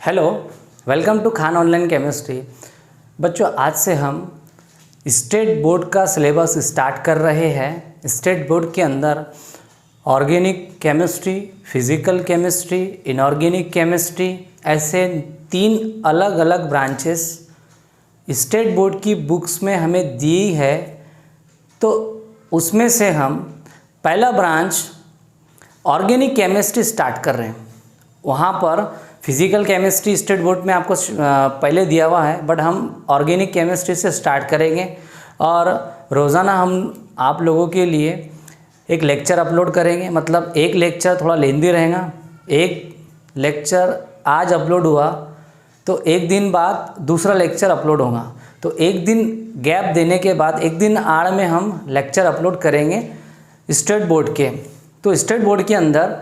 Hello, welcome to Khan online chemistry. बच्चों, आज से हम स्टेट बोर्ड का सिलेबस स्टार्ट कर रहे हैं। स्टेट बोर्ड के अंदर organic chemistry, physical chemistry, inorganic chemistry, ऐसे 3 अलग अलग ब्रांचेस स्टेट बोर्ड की बुक्स में हमें दी है। तो उसमें से हम पहला ब्रांच ऑर्गेनिक केमिस्ट्री स्टार्ट कर रहे हैं। वहाँ पर फिज़िकल केमिस्ट्री स्टेट बोर्ड में आपको पहले दिया हुआ है, बट हम ऑर्गेनिक केमिस्ट्री से स्टार्ट करेंगे और रोज़ाना हम आप लोगों के लिए एक लेक्चर अपलोड करेंगे। मतलब एक लेक्चर थोड़ा लेंदी रहेगा। एक लेक्चर आज अपलोड हुआ तो एक दिन बाद दूसरा लेक्चर अपलोड होगा, तो एक दिन गैप देने के बाद एक दिन आड़ में हम लेक्चर अपलोड करेंगे स्टेट बोर्ड के। तो स्टेट बोर्ड के अंदर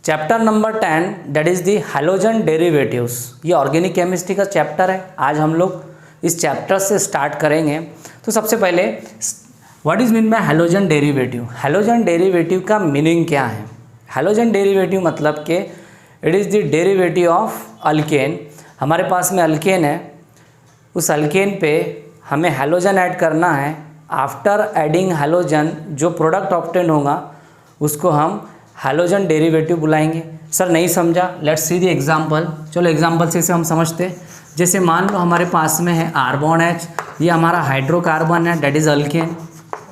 chapter number 10 that is the halogen derivatives, ये ऑर्गेनिक केमिस्ट्री का चैप्टर है। आज हम लोग इस चैप्टर से स्टार्ट करेंगे। तो सबसे पहले what is mean by halogen derivative. Halogen derivative का मीनिंग क्या है? हैलोजन डेरिवेटिव मतलब कि it is the derivative of alkane. हमारे पास में अल्केन है, उस अल्केन पे हमें हैलोजन ऐड करना है। आफ्टर एडिंग हैलोजन जो प्रोडक्ट ऑब्टेन होगा उसको हम हैलोजन डेरिवेटिव बुलाएंगे। सर नहीं समझा, लेट्स सी द एग्जांपल। चलो एग्जांपल से हम समझते। जैसे मान लो हमारे पास में है आर्बन H, ये हमारा हाइड्रोकार्बन है, दैट इज़ अल्केन।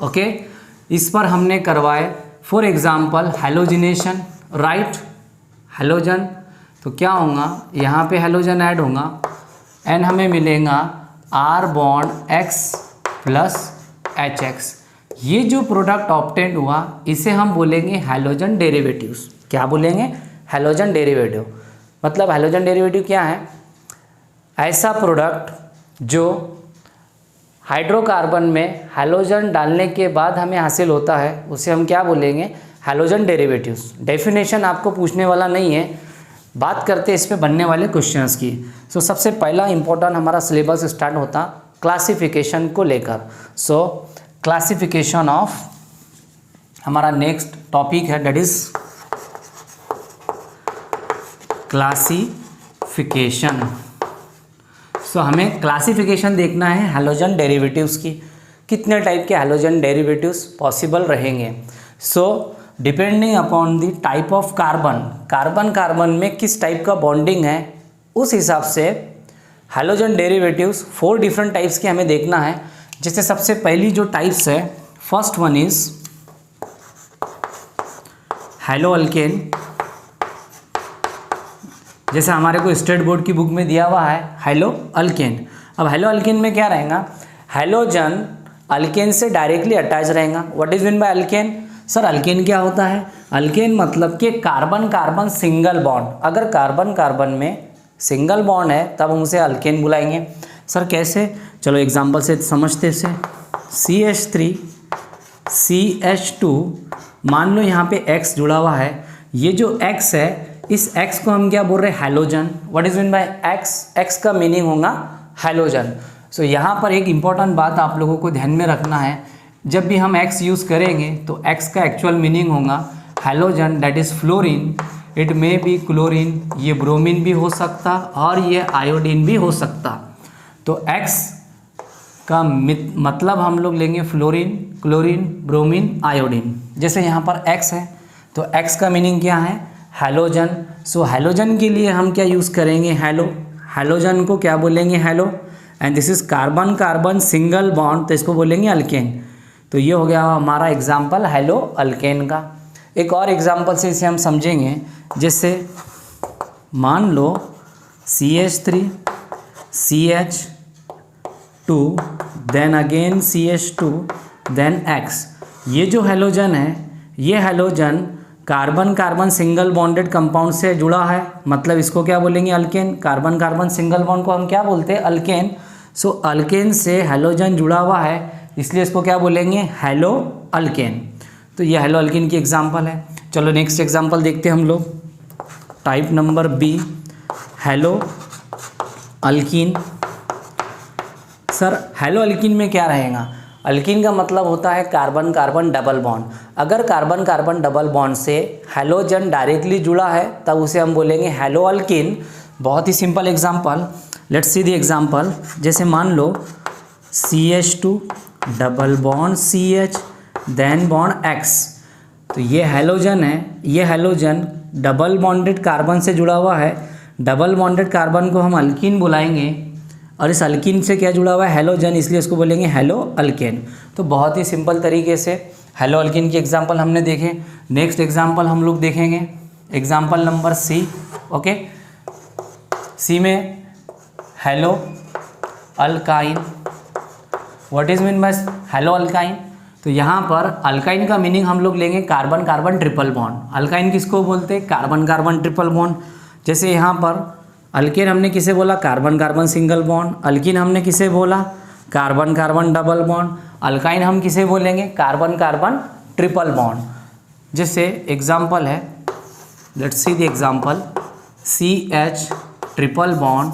ओके, इस पर हमने करवाए for example halogenation, right. Halogen तो क्या होगा, यहाँ पे हैलोजन ऐड होगा एंड हमें मिलेगा R bond X plus HX। ये जो प्रोडक्ट ऑब्टेन हुआ इसे हम बोलेंगे हैलोजन डेरिवेटिव्स। क्या बोलेंगे? Halogen derivative. मतलब हैलोजन डेरिवेटिव क्या है? ऐसा प्रोडक्ट जो हाइड्रोकार्बन में हैलोजन डालने के बाद हमें हासिल होता है उसे हम क्या बोलेंगे? Halogen derivatives. डेफिनेशन आपको पूछने वाला नहीं है, बात करते इस पे बनने वाले क्वेश्चंस की। सो सबसे पहला इंपॉर्टेंट हमारा सिलेबस स्टार्ट होता क्लासिफिकेशन को लेकर। सो क्लासिफिकेशन ऑफ हमारा नेक्स्ट टॉपिक है, दैट इज क्लासिफिकेशन। सो हमें क्लासिफिकेशन देखना है हैलोजन डेरिवेटिव्स की। कितने टाइप के हैलोजन डेरिवेटिव्स पॉसिबल रहेंगे? So depending upon the type of carbon, carbon में किस टाइप का बॉन्डिंग है उस हिसाब से हैलोजन डेरिवेटिव्स 4 डिफरेंट टाइप्स के हमें देखना है। जैसे सबसे पहली जो टाइप्स है, first one is hello alkane. जैसे हमारे को स्टेट बोर्ड की बुक में दिया हुआ है हैलो अल्केन। अब हैलो अल्केन में क्या रहेगा? हैलोजन अल्केन से डायरेक्टली अटैच रहेगा। What is mean bye alkane? Sir alkane क्या होता है? अल्केन मतलब कि कार्बन कार्बन सिंगल बॉन्ड। अगर कार्बन कार्बन में सिंगल बॉन्ड है तब हम उसे अल्केन बुलाएंगे। सर कैसे? चलो एग्जांपल से समझते से। CH3 CH2, मान लो यहाँ पे X जुड़ा हुआ है। ये जो X है इस X को हम क्या बोल रहे हैं? Halogen. What is mean bye X? X का मीनिंग होगा हैलोजन। सो यहाँ पर एक इम्पॉर्टेंट बात आप लोगों को ध्यान में रखना है, जब भी हम X यूज़ करेंगे तो X का एक्चुअल मीनिंग होगा halogen, that is fluorine. It may be chlorine, ये ब्रोमीन भी हो सकता और ये आयोडीन भी हो सकता। तो X का मतलब हम लोग लेंगे फ्लोरीन, क्लोरीन, ब्रोमीन, आयोडीन। जैसे यहाँ पर X है तो X का मीनिंग क्या है? हैलोजन। सो हैलोजन के लिए हम क्या यूज़ करेंगे? हैलो। हैलोजन को क्या बोलेंगे? Hello. And this is carbon carbon single bond, तो इसको बोलेंगे अल्केन। तो ये हो गया हमारा एग्जाम्पल हैलो अल्केन का। एक और एग्जाम्पल से इसे हम समझेंगे। जैसे मान लो CH3 CH2 then again CH2 then X। ये जो हैलोजन है ये halogen carbon carbon single bonded compound से जुड़ा है, मतलब इसको क्या बोलेंगे? Alkane. Carbon carbon single bond को हम क्या बोलते हैं? अल्केन। सो अल्केन से हैलोजन जुड़ा हुआ है इसलिए इसको क्या बोलेंगे? Halo alkane. तो ये हैलो अल्केन की एग्जांपल है। चलो नेक्स्ट एग्जांपल देखते हैं हम लोग। Type number B, halo alkene. Sir halo alkene में क्या रहेगा? अल्कीन का मतलब होता है कार्बन कार्बन डबल बॉन्ड। अगर कार्बन कार्बन डबल बॉन्ड से हैलोजन डायरेक्टली जुड़ा है तब उसे हम बोलेंगे हैलो अल्कीन। बहुत ही simple example, let's see the example. जैसे मान लो CH2 double bond CH then bond X। तो ये हैलोजन है, ये हैलोजन डबल बॉन्डेड कार्बन से जुड़ा हुआ है। डबल बॉन्डेड कार्बन को हम अल्कीन बुलाएंगे और इस अल्कीन से क्या जुड़ा हुआ है, हैलोजन, इसलिए इसको बोलेंगे हैलो अल्केन। तो बहुत ही सिंपल तरीके से हैलो अल्कीन की एग्जांपल हमने देखे। नेक्स्ट एग्जांपल हम लोग देखेंगे, example number C। Okay, C में hello alkyne. What is mean by hello alkyne? तो यहाँ पर अल्काइन का मीनिंग हम लोग लेंगे carbon carbon triple bond. Alkyne किसको बोलते हैं? Carbon carbon triple bond. जैसे यहाँ पर अल्केन हमने किसे बोला? Carbon carbon single bond. Alkyne हमने किसे बोला? Carbon carbon double bond. Alkyne हम किसे बोलेंगे? Carbon carbon triple bond. जैसे एग्जाम्पल है, let's see the example, CH triple bond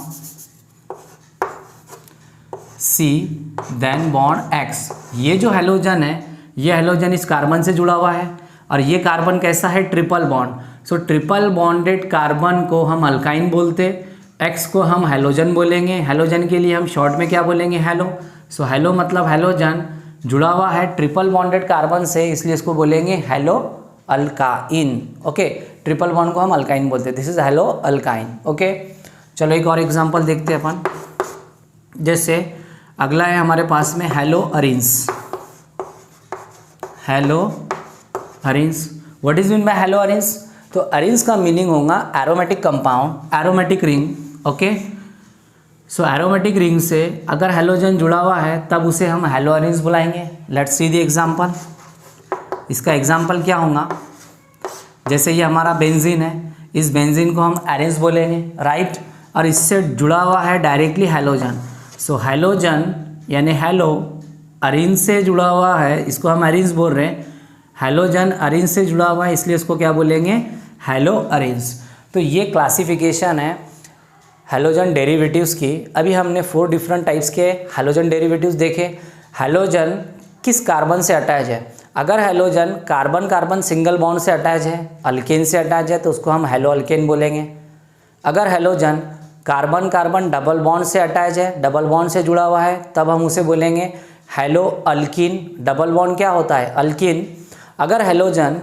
C then bond X। ये जो हैलोजन है, ये हैलोजन इस कार्बन से जुड़ा हुआ है और ये कार्बन कैसा है? Triple bond. सो ट्रिपल बॉन्डेड कार्बन को हम अल्काइन बोलते, X को हम हैलोजन बोलेंगे। हैलोजन के लिए हम शॉर्ट में क्या बोलेंगे? हैलो। सो हैलो मतलब हैलोजन जुड़ा हुआ है ट्रिपल बॉन्डेड कार्बन से, इसलिए इसको बोलेंगे hello alkyne. Okay, triple bond को हम अल्काइन बोलते हैं। This is hello alkyne. Okay, चलो एक और एग्जांपल देखते हैं अपन। जैसे अगला है हमारे पास में halo arenes. Halo arenes, what is mean by halo arenes? तो अरिन्स का मीनिंग होगा aromatic compound, aromatic ring. Okay, so aromatic ring से अगर हैलोजन जुड़ा हुआ है तब उसे हम हैलो अरिन्स बुलाएंगे। Let's see the example. इसका एग्जांपल क्या होगा? जैसे ये हमारा बेंजीन है, इस बेंजीन को हम अरिन्स बोलेंगे, राइट? और इससे जुड़ा हुआ है डायरेक्टली हैलोजन। सो हैलोजन यानी हैलो अरिन्स से जुड़ा हुआ है, इसको हम अरिन्स बोल रहे हैं। हैलोजन अरिन्स से जुड़ा हुआ है, इसलिए इसको क्या बोलेंगे? Hello arenes. तो ये क्लासिफिकेशन है हैलोजन डेरिवेटिव्स की। अभी हमने 4 डिफरेंट टाइप्स के हैलोजन डेरिवेटिव्स देखे। हैलोजन किस कार्बन से अटैच है? अगर halogen carbon carbon single bond से अटैच है, अल्केन से अटैच है, तो उसको हम हैलो अल्केन बोलेंगे। अगर halogen carbon carbon double bond से अटैच है, डबल बॉन्ड से जुड़ा हुआ है, तब हम उसे बोलेंगे हैलो अल्कीन। डबल बॉन्ड क्या होता है? अल्कीन। अगर halogen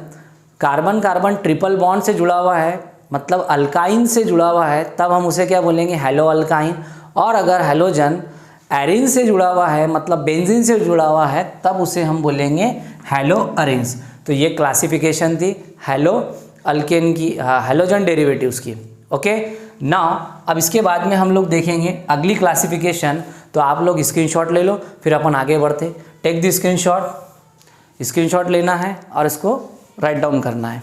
carbon carbon triple bond से जुड़ा हुआ है, मतलब अल्काइन से जुड़ा हुआ है, तब हम उसे क्या बोलेंगे? Hello alkyne. और अगर हैलोजन एरिन से जुड़ा हुआ है, मतलब बेंजीन से जुड़ा हुआ है, तब उसे हम बोलेंगे हैलो अरिन्स। तो ये क्लासिफिकेशन थी हैलो अल्केन की, हैलोजन डेरिवेटिव्स की। ओके, नाउ अब इसके बाद में हम लोग देखेंगे अगली क्लासिफिकेशन। तो आप लोग स्क्रीनशॉट ले लो, फिर अपन आगे बढ़ते। Take the screenshot. स्क्रीनशॉट लेना है और इसको राइट डाउन करना है।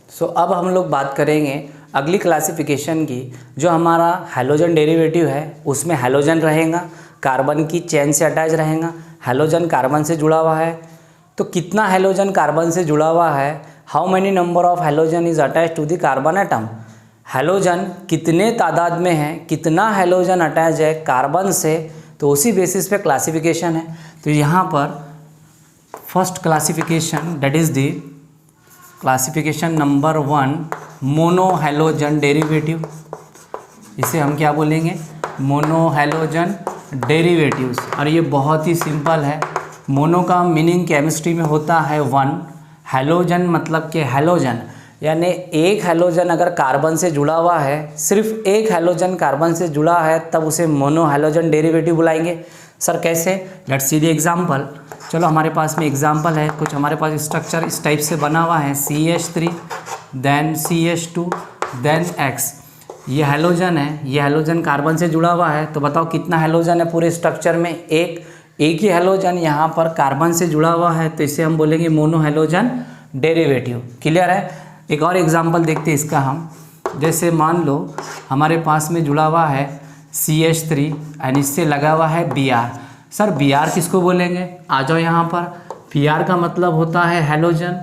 सो अब हम लोग बात करेंगे अगली क्लासिफिकेशन की। जो हमारा हैलोजन डेरिवेटिव है उसमें हैलोजन रहेगा, कार्बन की चेन से अटैच रहेगा। हैलोजन कार्बन से जुड़ा हुआ है, तो कितना हैलोजन कार्बन से जुड़ा हुआ है? How many number of halogen is attach to the carbon atom? Halogen कितने तादाद में है, कितना हैलोजन अटैच है कार्बन से, तो उसी बेसिस पे क्लासिफिकेशन है। तो यहाँ पर first classification, that is the classification number 1, mono halogen derivative. इसे हम क्या बोलेंगे? Mono halogen derivatives. और ये बहुत ही सिंपल है। मोनो का मीनिंग केमिस्ट्री में होता है 1, हैलोजन मतलब कि हैलोजन यानी एक हैलोजन अगर कार्बन से जुड़ा हुआ है, सिर्फ एक हैलोजन कार्बन से जुड़ा है, तब उसे मोनो हैलोजन डेरिवेटिव बुलाएंगे। सर कैसे? Let's see the example. चलो हमारे पास में एग्जांपल है, कुछ हमारे पास स्ट्रक्चर इस टाइप से बना हुआ है, CH3 then CH2 then X। ये हैलोजन है, ये हैलोजन कार्बन से जुड़ा हुआ है। तो बताओ कितना हैलोजन है पूरे स्ट्रक्चर में? एक ही हैलोजन यहाँ पर कार्बन से जुड़ा हुआ है, तो इसे हम बोलेंगे मोनो हैलोजन डेरिवेटिव। क्लियर है? एक और एग्जांपल देखते हैं इसका हम। जैसे मान लो हमारे पास में जुड़ा हुआ है CH3 एंड इससे लगा हुआ है Br। सर Br किसको बोलेंगे? आ जाओ यहाँ पर। Br का मतलब होता है हैलोजन।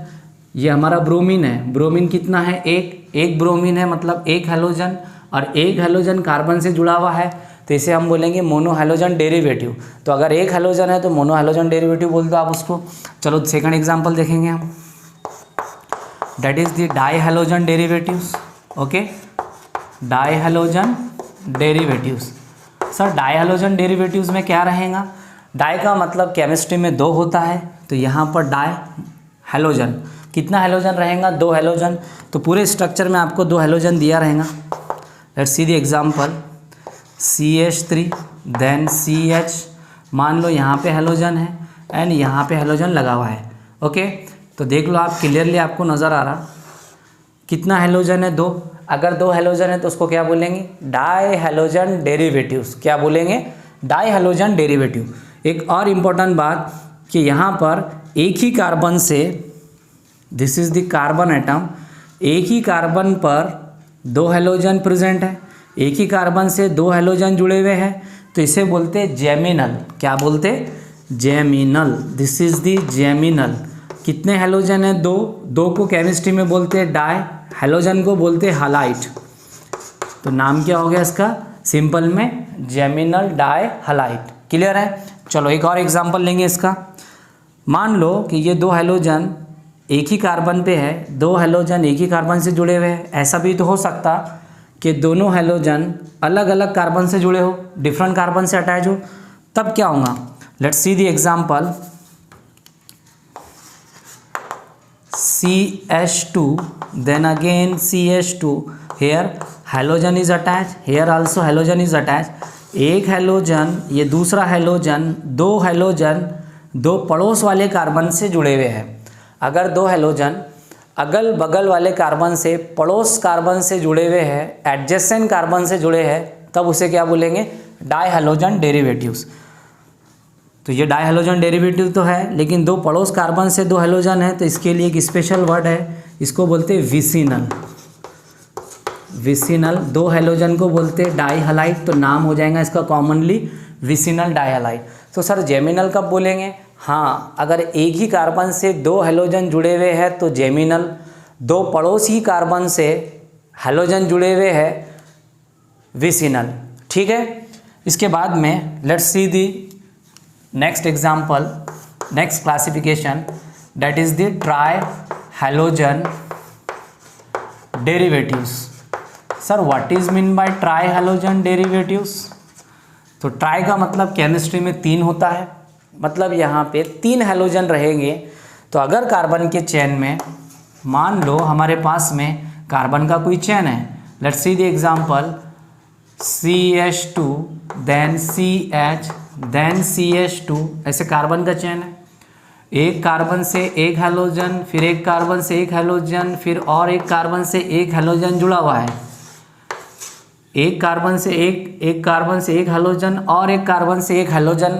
ये हमारा ब्रोमीन है। ब्रोमीन कितना है? एक ब्रोमीन है, मतलब एक हैलोजन, और एक हैलोजन कार्बन से जुड़ा हुआ है, तो इसे हम बोलेंगे मोनो हैलोजन डेरिवेटिव। तो अगर एक हैलोजन है तो मोनो हैलोजन डेरिवेटिव बोल दो आप उसको। चलो सेकंड एग्जांपल देखेंगे हम, that is the di halogen derivatives. Okay, di halogen derivatives. Sir di halogen derivatives में क्या रहेगा? डाई का मतलब केमिस्ट्री में दो होता है, तो यहाँ पर डाई हैलोजन, कितना हैलोजन रहेगा? दो हैलोजन। तो पूरे स्ट्रक्चर में आपको दो हैलोजन दिया रहेगा। Let's see the example, CH3 then CH, मान लो यहाँ पे हैलोजन है एंड यहाँ पे हैलोजन लगा हुआ है। ओके, तो देख लो आप, क्लियरली आपको नज़र आ रहा कितना हैलोजन है? दो। अगर दो हैलोजन है तो उसको क्या बोलेंगे? Di halogen derivatives. क्या बोलेंगे? Di halogen derivative. एक और इम्पोर्टेंट बात कि यहाँ पर एक ही कार्बन से, this is the carbon atom, एक ही कार्बन पर दो हैलोजन प्रेजेंट है, एक ही कार्बन से दो हैलोजन जुड़े हुए हैं, तो इसे बोलते जेमिनल। क्या बोलते? Geminal. This is the geminal. कितने हैलोजन है? दो। दो को केमिस्ट्री में बोलते हैं डाई, हैलोजन को बोलते हैं हालाइट। तो नाम क्या हो गया इसका? सिंपल में जेमिनल डाई हालाइट। क्लियर है? चलो एक और एग्जांपल लेंगे इसका। मान लो कि ये दो हैलोजन एक ही कार्बन पे है, दो हैलोजन एक ही कार्बन से जुड़े हुए हैं। ऐसा भी तो हो सकता कि दोनों हैलोजन अलग अलग कार्बन से जुड़े हो, डिफरेंट कार्बन से अटैच हो, तब क्या होगा? Let's see the example, CH2 then again CH2, here halogen is attached, here also halogen is attached। एक हैलोजन, ये दूसरा हैलोजन, दो हैलोजन दो पड़ोस वाले कार्बन से जुड़े हुए हैं। अगर दो हैलोजन अगल बगल वाले कार्बन से, पड़ोस कार्बन से जुड़े हुए हैं, एडजेसेंट कार्बन से जुड़े हैं, तब उसे क्या बोलेंगे? Di halogen derivatives. तो ये डाई हैलोजन डेरिवेटिव तो है, लेकिन दो पड़ोस कार्बन से दो हैलोजन है, तो इसके लिए एक स्पेशल वर्ड है, इसको बोलते हैं विसिनल। विसिनल। दो हैलोजन को बोलते हैं डाई हैलाइड, तो नाम हो जाएगा इसका कॉमनली विसिनल डाई हैलाइड। तो सर जेमिनल कब बोलेंगे? हाँ, अगर एक ही कार्बन से दो हैलोजन जुड़े हुए हैं तो जेमिनल, दो पड़ोसी कार्बन से हैलोजन जुड़े हुए हैं विसिनल। ठीक है, इसके बाद में let's see the next example, next classification, that is the tri-halogen derivatives। Sir what is mean bye try-halogen derivatives? तो ट्राई का मतलब केमिस्ट्री में तीन होता है, मतलब यहाँ पे तीन हैलोजन रहेंगे। तो अगर कार्बन के चेन में मान लो हमारे पास में कार्बन का कोई चेन है, let's see the example, CH2 then CH then CH2, ऐसे कार्बन का चेन है। एक कार्बन से एक हैलोजन, फिर एक कार्बन से एक हैलोजन, फिर और एक कार्बन से एक हैलोजन जुड़ा हुआ है। एक कार्बन से एक कार्बन से एक हैलोजन और एक कार्बन से एक हैलोजन,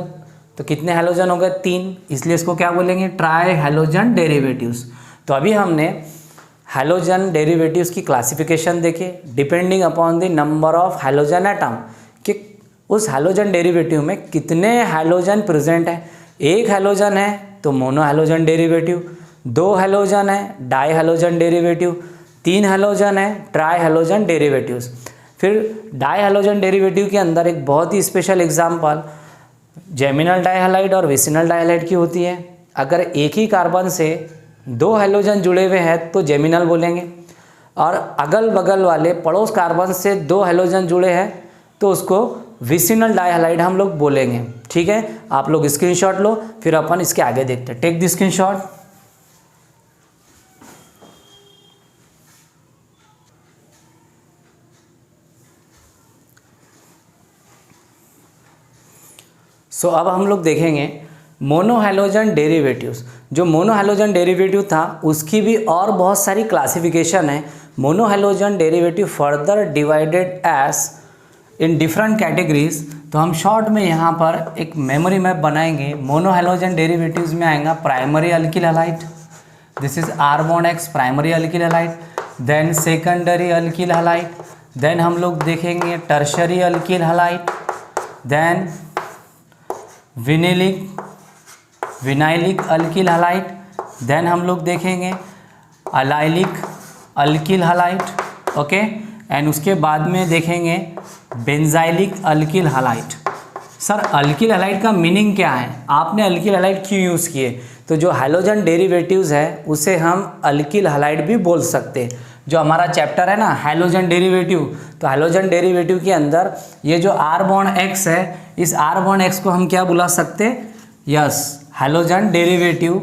तो कितने हैलोजन हो गए? तीन। इसलिए इसको क्या बोलेंगे? Try halogen derivatives. तो अभी हमने हैलोजन डेरिवेटिव्स की क्लासिफिकेशन देखे depending upon the number of halogen atom, कि उस हैलोजन डेरिवेटिव में कितने हैलोजन प्रेजेंट है। एक हैलोजन है तो मोनो हैलोजन डेरिवेटिव, दो हैलोजन है डाई हैलोजन डेरिवेटिव, तीन हैलोजन है ट्राई हैलोजन डेरिवेटिव्स। फिर डाई हैलोजन डेरिवेटिव के अंदर एक बहुत ही स्पेशल एग्जांपल जेमिनल डाइहैलाइड और विसिनल डाइहैलाइड की होती है। अगर एक ही कार्बन से दो हैलोजन जुड़े हुए हैं तो जेमिनल बोलेंगे, और अगल बगल वाले पड़ोस कार्बन से दो हैलोजन जुड़े हैं तो उसको विसिनल डाइहैलाइड हम लोग बोलेंगे। ठीक है, आप लोग स्क्रीनशॉट लो, फिर अपन इसके आगे देखते हैं। Take the screenshot. सो अब हम लोग देखेंगे मोनोहैलोजन डेरिवेटिव्स। जो मोनोहैलोजन डेरिवेटिव था उसकी भी और बहुत सारी क्लासिफिकेशन है। Monohalogen derivative further divided as in different categories. तो हम शॉर्ट में यहाँ पर एक मेमोरी मैप बनाएंगे। मोनोहैलोजन डेरिवेटिव्स में आएगा primary alkyl halide, this is R bond X primary alkyl halide, then secondary alkyl halide, then हम लोग देखेंगे tertiary alkyl halide, then vinylic alkyl halide, then हम लोग देखेंगे allylic alkyl halide. Okay, and उसके बाद में देखेंगे benzylic alkyl halide. Sir alkyl halide का मीनिंग क्या है, आपने अल्किल हैलाइड क्यों यूज़ किए? तो जो हैलोजन डेरिवेटिव्स है उसे हम अल्किल हैलाइड भी बोल सकते हैं। जो हमारा चैप्टर है ना हैलोजन डेरिवेटिव, तो हैलोजन डेरिवेटिव के अंदर ये जो R बॉन्ड X है, इस R बॉन्ड X को हम क्या बुला सकते हैं? यस, हैलोजन डेरिवेटिव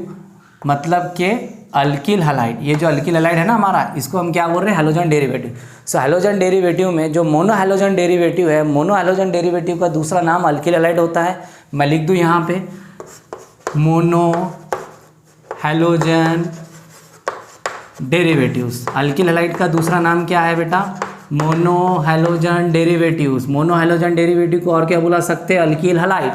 मतलब के अल्किल हैलाइड। ये जो अल्किल हैलाइड है ना हमारा, इसको हम क्या बोल रहे हैं? Halogen derivative. So halogen derivative में जो मोनो हैलोजन डेरिवेटिव है, मोनो हैलोजन डेरिवेटिव का दूसरा नाम अल्किल हैलाइड होता है। मैं लिख दूं यहाँ पे, mono halogen derivatives. Alkyl halide का दूसरा नाम क्या है बेटा? Mono halogen derivatives. Mono halogen derivative को और क्या बुला सकते हैं? Alkyl halide.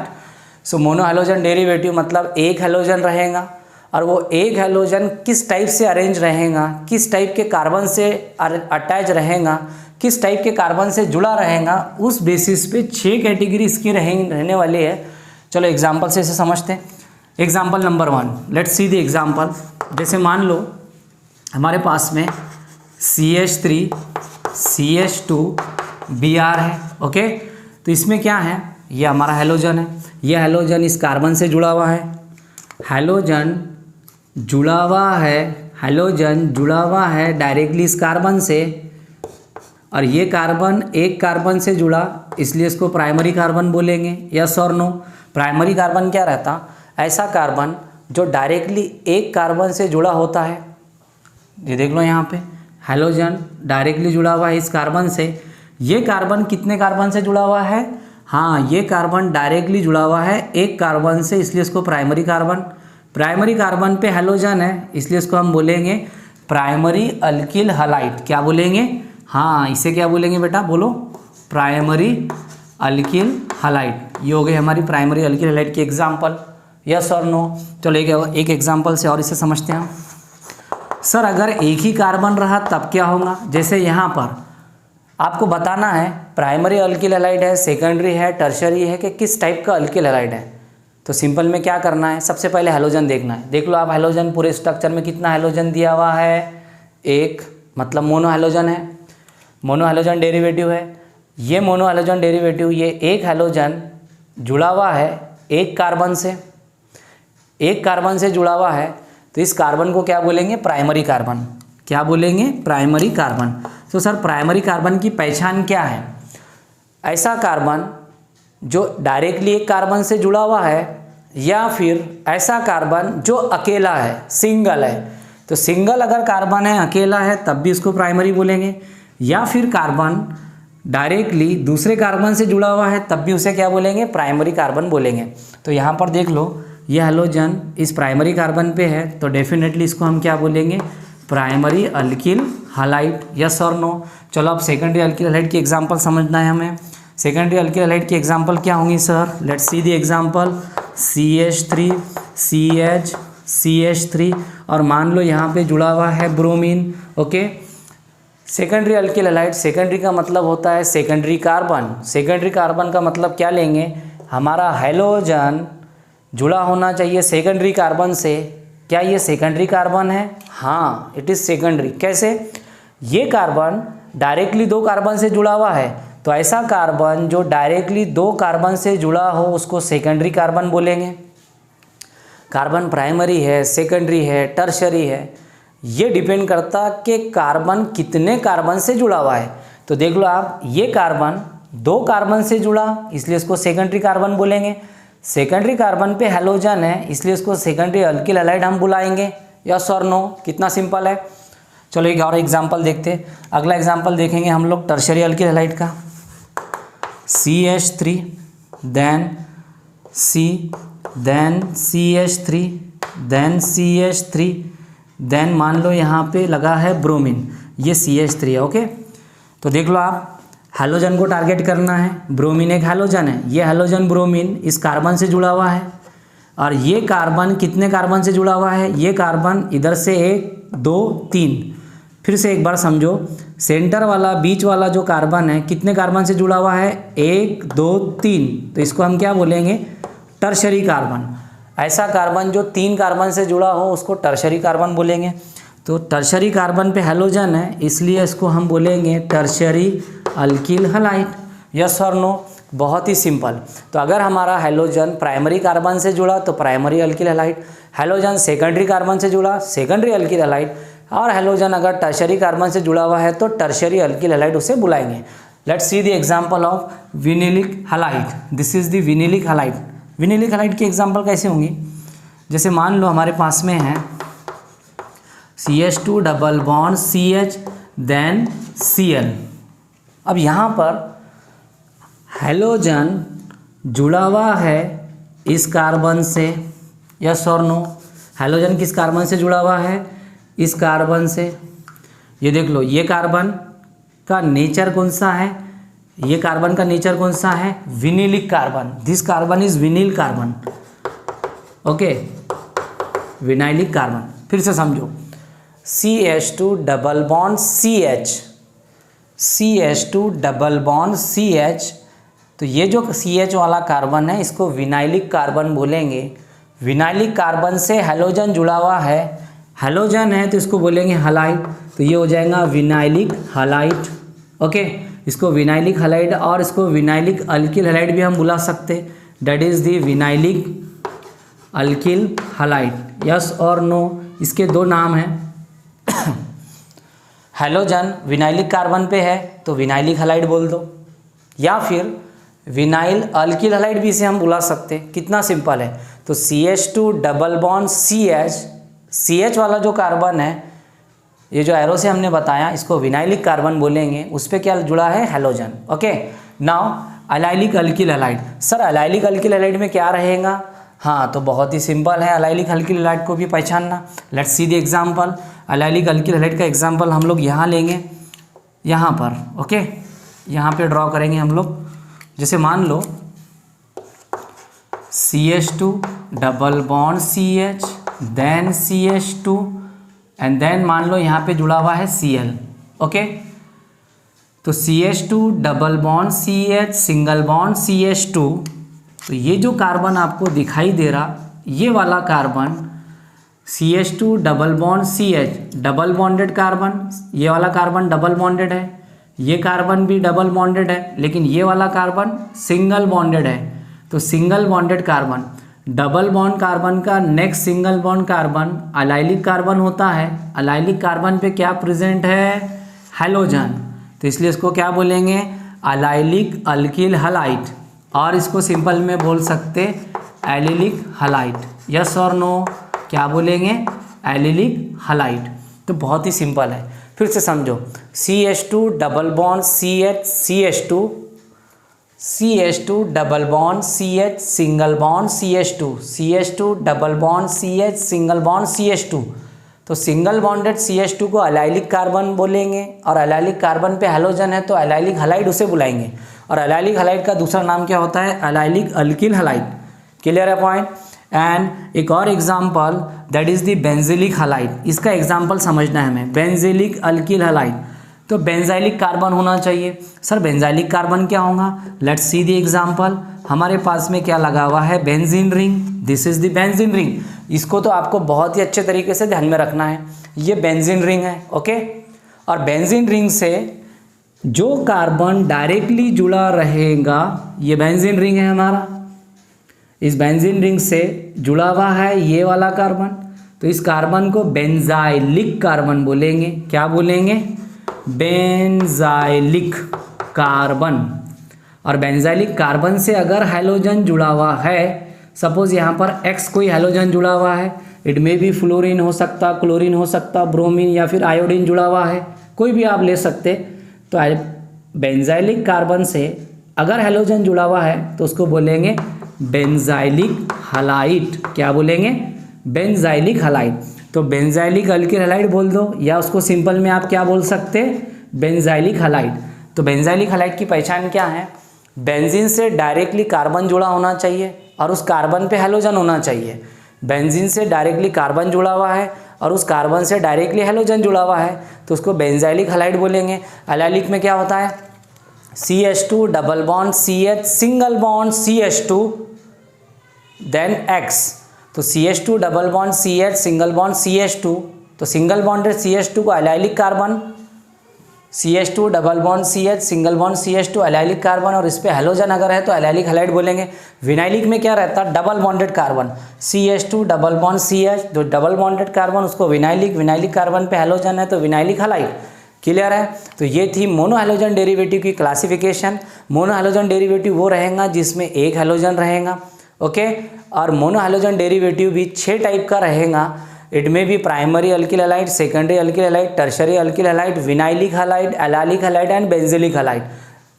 So mono halogen derivative मतलब एक हैलोजन रहेगा, और वो एक हैलोजन किस टाइप से अरेंज रहेगा, किस टाइप के कार्बन से अटैच रहेगा, किस टाइप के कार्बन से जुड़ा रहेगा, उस बेसिस पे 6 कैटेगरी इसकी रहने वाली है। चलो एग्जांपल से इसे समझते हैं। Example number 1, let's see the example. जैसे मान लो हमारे पास में CH3 CH2 Br है, ओके। तो इसमें क्या है? ये हमारा हैलोजन है। ये हैलोजन इस कार्बन से जुड़ा हुआ है, हैलोजन जुड़ा हुआ है, हैलोजन जुड़ा हुआ है डायरेक्टली इस कार्बन से, और ये कार्बन एक कार्बन से जुड़ा, इसलिए इसको प्राइमरी कार्बन बोलेंगे। यस और नो? प्राइमरी कार्बन क्या रहता? ऐसा कार्बन जो डायरेक्टली एक कार्बन से जुड़ा होता है। ये देख लो यहाँ पे, हैलोजन डायरेक्टली जुड़ा हुआ है इस कार्बन से। ये कार्बन कितने कार्बन से जुड़ा हुआ है? हाँ, ये कार्बन डायरेक्टली जुड़ा हुआ है एक कार्बन से, इसलिए इसको प्राइमरी कार्बन। प्राइमरी कार्बन पे हैलोजन है, इसलिए इसको हम बोलेंगे प्राइमरी अल्किल हैलाइड। क्या बोलेंगे? हाँ, इसे क्या बोलेंगे बेटा? बोलो, प्राइमरी अल्किल हैलाइड। ये हो गई हमारी प्राइमरी अल्किल हैलाइड की एग्जाम्पल। यस और नो? चलो एक एग्जाम्पल से और इसे समझते हैं। सर अगर एक ही कार्बन रहा तब क्या होगा? जैसे यहाँ पर आपको बताना है प्राइमरी अल्किल हैलाइड है, सेकेंडरी है, टर्शरी है, कि किस टाइप का अल्किल हैलाइड है। तो सिंपल में क्या करना है? सबसे पहले हैलोजन देखना है। देख लो आप हैलोजन, पूरे स्ट्रक्चर में कितना हैलोजन दिया हुआ है? एक, मतलब मोनो हैलोजन है, मोनो हैलोजन डेरिवेटिव है। ये मोनो हैलोजन डेरिवेटिव, ये एक हैलोजन जुड़ा हुआ है एक कार्बन से, एक कार्बन से जुड़ा हुआ है, तो इस कार्बन को क्या बोलेंगे? Primary carbon. क्या बोलेंगे? Primary carbon. तो सर प्राइमरी कार्बन की पहचान क्या है? ऐसा कार्बन जो डायरेक्टली एक कार्बन से जुड़ा हुआ है, या फिर ऐसा कार्बन जो अकेला है, सिंगल है। तो सिंगल अगर कार्बन है, अकेला है, तब भी इसको प्राइमरी बोलेंगे। या फिर कार्बन डायरेक्टली दूसरे कार्बन से जुड़ा हुआ है, तब भी उसे क्या बोलेंगे? प्राइमरी कार्बन बोलेंगे। तो यहाँ पर देख लो, ये हैलोजन इस प्राइमरी कार्बन पे है, तो डेफिनेटली इसको हम क्या बोलेंगे? Primary alkyl halide. यस और नो? चलो अब सेकेंडरी अल्किल हैलाइड की एग्जांपल समझना है हमें। सेकेंडरी अल्किल हैलाइड की एग्जांपल क्या होंगी sir? Let's see the example. CH3 CH CH3, और मान लो यहाँ पे जुड़ा हुआ है bromine, okay. Secondary alkyl halide, secondary का मतलब होता है सेकेंडरी कार्बन। सेकेंडरी कार्बन का मतलब क्या लेंगे? हमारा हैलोजन जुड़ा होना चाहिए सेकेंडरी कार्बन से। क्या ये सेकेंडरी कार्बन है? हाँ, इट इज़ सेकेंडरी। कैसे? ये कार्बन डायरेक्टली दो कार्बन से जुड़ा हुआ है, तो ऐसा कार्बन जो डायरेक्टली दो कार्बन से जुड़ा हो उसको सेकेंडरी कार्बन बोलेंगे। कार्बन प्राइमरी है, सेकेंडरी है, टर्शरी है, ये डिपेंड करता कि कार्बन कितने कार्बन से जुड़ा हुआ है। तो देख लो आप, ये कार्बन दो कार्बन से जुड़ा, इसलिए इसको सेकेंडरी कार्बन बोलेंगे। सेकेंडरी कार्बन पे हैलोजन है, इसलिए इसको सेकेंडरी अल्किल हैलाइड हम बुलाएंगे। यस और नो? कितना सिंपल है। चलो एक और एग्जांपल देखते हैं। अगला एग्जांपल देखेंगे हम लोग टर्शरी अल्किल हैलाइड का। CH3 then C then CH3 then CH3 then मान लो यहाँ पे लगा है ब्रोमीन, ये CH3 है, ओके। तो देख लो आप, हैलोजन को टारगेट करना है। ब्रोमीन एक हैलोजन है, ये हैलोजन ब्रोमीन इस कार्बन से जुड़ा हुआ है, और ये कार्बन कितने कार्बन से जुड़ा हुआ है? ये कार्बन इधर से 1 2 3, फिर से एक बार समझो, सेंटर वाला बीच वाला जो कार्बन है कितने कार्बन से जुड़ा हुआ है? 1 2 3, तो इसको हम क्या बोलेंगे? Tertiary carbon. ऐसा कार्बन जो 3 कार्बन से जुड़ा हो उसको टर्शरी कार्बन बोलेंगे। तो टर्शरी कार्बन पे हैलोजन है, इसलिए इसको हम बोलेंगे टर्शरी अल्किल हैलाइड। यस और नो? बहुत ही सिंपल। तो अगर हमारा हैलोजन प्राइमरी कार्बन से जुड़ा तो primary alkyl halide, halogen secondary carbon से जुड़ा सेकेंडरी अल्किल हैलाइड, और हैलोजन अगर टर्शरी कार्बन से जुड़ा हुआ है तो टर्शरी अल्किल हैलाइड उसे बुलाएंगे। Let's see the example of vinylic halide. This is the vinylic halide. Vinylic halide की एग्जांपल कैसे होंगी? जैसे मान लो हमारे पास में है CH2 double bond CH then Cl। अब यहाँ पर हैलोजन जुड़ा हुआ है इस कार्बन से, यस और नो? हैलोजन किस कार्बन से जुड़ा हुआ है? इस कार्बन से। ये देख लो, ये कार्बन का नेचर कौन सा है? ये कार्बन का नेचर कौन सा है? Vinylic carbon. This carbon is vinyl carbon. Okay, vinylic carbon. फिर से समझो, CH2 double bond CH, CH2 double bond CH। तो ये जो CH वाला कार्बन है इसको विनाइलिक कार्बन बोलेंगे। विनाइलिक कार्बन से हैलोजन जुड़ा हुआ है, हैलोजन है तो इसको बोलेंगे हैलाइड। तो ये हो जाएगा विनाइलिक हैलाइड। ओके, इसको विनाइलिक हैलाइड और इसको विनाइलिक अल्किल हैलाइड भी हम बुला सकते, that is the vinylic alkyl halide. Yes और नो? इसके दो नाम हैं। हैलोजन विनाइलिक कार्बन पे है तो विनाइलिक हैलाइड बोल दो, या फिर विनाइल अल्किल हैलाइड भी इसे हम बुला सकते। कितना सिंपल है। तो CH2 double bond CH, CH वाला जो कार्बन है, ये जो एरो से हमने बताया, इसको विनाइलिक कार्बन बोलेंगे। उस पर क्या जुड़ा है? Halogen. Okay, now allylic alkyl halide. Sir allylic alkyl halide में क्या रहेगा? हाँ, तो बहुत ही सिंपल है अलाइलिक अल्किल हैलाइड को भी पहचानना। Let's see the example. Allylic alkyl halide का एग्जांपल हम लोग यहाँ लेंगे, यहाँ पर। ओके, यहाँ पे ड्रॉ करेंगे हम लोग। जैसे मान लो CH2 double bond CH then CH2 and then मान लो यहाँ पे जुड़ा हुआ है Cl। ओके, तो CH2 double bond CH single bond CH2। तो ये जो कार्बन आपको दिखाई दे रहा, ये वाला carbon CH2 double bond CH double bonded carbon, ये वाला कार्बन डबल बॉन्डेड है, ये कार्बन भी डबल बॉन्डेड है, लेकिन ये वाला कार्बन सिंगल बॉन्डेड है। तो single bonded carbon, double bond carbon का next single bond carbon allylic carbon होता है। अलाइलिक कार्बन पे क्या प्रेजेंट है? हैलोजन। तो इसलिए इसको क्या बोलेंगे? अलाइलिक अल्किल हैलाइड, और इसको सिंपल में बोल सकते एलिलिक हैलाइड। यस और नो? क्या बोलेंगे? Allylic halide. तो बहुत ही सिंपल है। फिर से समझो, CH2 double bond CH CH2, CH2 double bond CH single bond CH2, CH2 double bond CH single bond CH2। तो सिंगल बॉन्डेड CH2 को अलाइलिक कार्बन बोलेंगे, और अलाइलिक कार्बन पे हैलोजन है तो अलाइलिक हैलाइड उसे बुलाएंगे। और अलाइलिक हैलाइड का दूसरा नाम क्या होता है? Allylic alkyl halide. क्लियर है पॉइंट? एंड एक और example, that is the benzylic halide. इसका एग्जाम्पल समझना है हमें। बेंजिलिक अल्किल हैलाइड, तो बेंजाइलिक कार्बन होना चाहिए। सर बेंजाइलिक कार्बन क्या होगा? Let's see the example. हमारे पास में क्या लगा हुआ है? Benzene ring. This is the benzene ring. इसको तो आपको बहुत ही अच्छे तरीके से ध्यान में रखना है। ये बेंजीन रिंग है। ओके, और बेंजीन रिंग से जो कार्बन डायरेक्टली जुड़ा रहेगा, ये बेंजीन रिंग है हमारा। इस बेंजीन रिंग से जुड़ा हुआ है ये वाला कार्बन, तो इस कार्बन को बेंजाइलिक कार्बन बोलेंगे। क्या बोलेंगे? Benzylic carbon. और बेंजाइलिक कार्बन से अगर हैलोजन जुड़ा हुआ है, सपोज यहाँ पर X कोई हैलोजन जुड़ा हुआ है, इट में भी फ्लोरीन हो सकता, क्लोरीन हो सकता, ब्रोमीन या फिर आयोडीन जुड़ा हुआ है, कोई भी आप ले सकते। तो बेंजाइलिक कार्बन से अगर हैलोजन जुड़ा हुआ है तो उसको बोलेंगे बेंजाइलिक हैलाइड। क्या बोलेंगे? Benzylic halide. तो बेंजाइलिक अल्किल हैलाइड बोल दो, या उसको सिंपल में आप क्या बोल सकते? Benzylic halide. तो बेंजाइलिक हैलाइड की पहचान क्या है? बेंजीन से डायरेक्टली कार्बन जुड़ा होना चाहिए और उस कार्बन पे हैलोजन होना चाहिए। बेंजीन से डायरेक्टली कार्बन जुड़ा हुआ है और उस कार्बन से डायरेक्टली हैलोजन जुड़ा हुआ है तो उसको बेंजाइलिक हैलाइड बोलेंगे। अलाइलिक में क्या होता है? CH2 double bond CH single bond CH2 then X। तो CH2 double bond CH single bond CH2 तो सिंगल बॉन्डेड CH2 को allylic carbon, CH2 double bond CH, single bond CH2 allylic carbon, और इस पे हेलोजन अगर है तो allylic halide बोलेंगे। विनाइलिक में क्या रहता है, double bonded carbon, CH2 double bond CH, जो डबल बॉन्डेड कार्बन उसको विनाइलिक, विनाइलिक कार्बन पे हेलोजन है तो विनाइलिक हैलाइड। क्लियर है। तो ये थी मोनो हेलोजन डेरिवेटिव की क्लासिफिकेशन। मोनो हेलोजन डेरिवेटिव वो रहेगा जिसमें एक हेलोजन रहेगा, ओके। और मोनो हेलोजन डेरिवेटिव भी 6 टाइप का रहेगा। इट में भी primary alkyl halide, secondary alkyl halide, tertiary alkyl halide, vinylic halide, allylic halide and benzylic halide,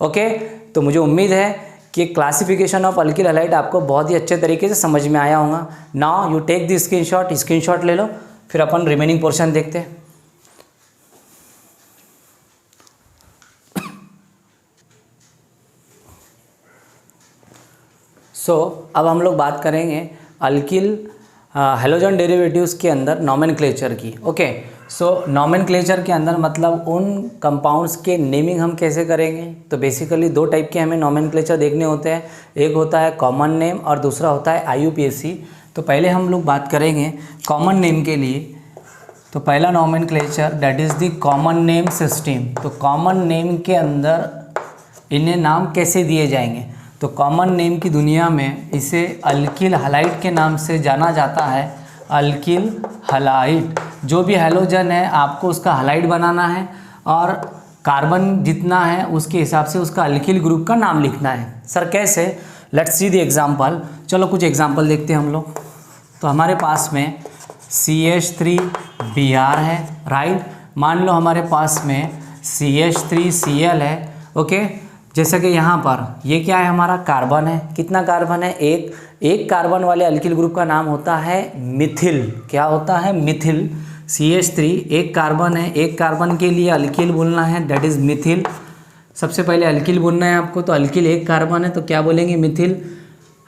okay. तो मुझे उम्मीद है कि क्लासिफिकेशन ऑफ अल्किल हैलाइड आपको बहुत ही अच्छे तरीके से समझ में आया होगा। Now you take the screenshot ले लो, फिर अपन रिमेनिंग पोर्शन देखते हैं। अब हम लोग बात करेंगे अल्किल हेलोजन डेरिवेटिव्स के अंदर नॉमेनक्लेचर की, ओके। नॉमेनक्लेचर के अंदर मतलब उन कंपाउंड्स के नेमिंग हम कैसे करेंगे। तो बेसिकली 2 टाइप के हमें नॉमेनक्लेचर देखने होते हैं, एक होता है कॉमन नेम और दूसरा होता है IUPAC। तो पहले हम लोग बात करेंगे कॉमन नेम के लिए। तो पहला nomenclature that is the common name system. तो कॉमन नेम के अंदर इन्हें नाम कैसे दिए जाएंगे। तो कॉमन नेम की दुनिया में इसे अल्किल हैलाइड के नाम से जाना जाता है। अल्किल हैलाइड, जो भी हैलोजन है आपको उसका हैलाइड बनाना है और कार्बन जितना है उसके हिसाब से उसका अल्किल ग्रुप का नाम लिखना है। सर कैसे, लेट्स सी द एग्जांपल। चलो कुछ एग्जांपल देखते हैं हम लोग। तो हमारे पास में CH3Br है, राइट। मान लो हमारे पास में CH3Cl है, ओके। जैसे कि यहाँ पर ये क्या है, हमारा कार्बन है। कितना कार्बन है, एक कार्बन वाले अल्किल ग्रुप का नाम होता है मिथिल। क्या होता है, मिथिल। CH3 एक कार्बन है, एक कार्बन के लिए अल्किल बोलना है, दैट इज़ मिथिल। सबसे पहले अल्किल बोलना है आपको, तो अल्किल एक कार्बन है तो क्या बोलेंगे, मिथिल।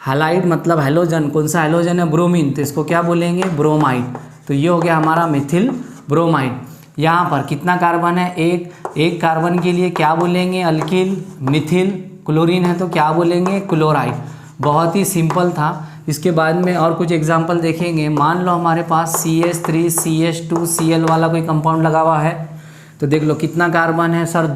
हैलाइड मतलब हेलोजन, कौन सा हेलोजन है, ब्रोमीन, तो इसको क्या बोलेंगे, ब्रोमाइड। तो ये हो गया हमारा मिथिल ब्रोमाइड। यहाँ पर कितना कार्बन है, एक कार्बन के लिए क्या बोलेंगे, अल्किल, मिथिल। क्लोरीन है तो क्या बोलेंगे, क्लोराइड। बहुत ही सिंपल था। इसके बाद में और कुछ एग्जांपल देखेंगे। मान लो हमारे पास CH3 CH2 Cl वाला कोई कंपाउंड लगा हुआ है, तो देख लो कितना कार्बन है सर,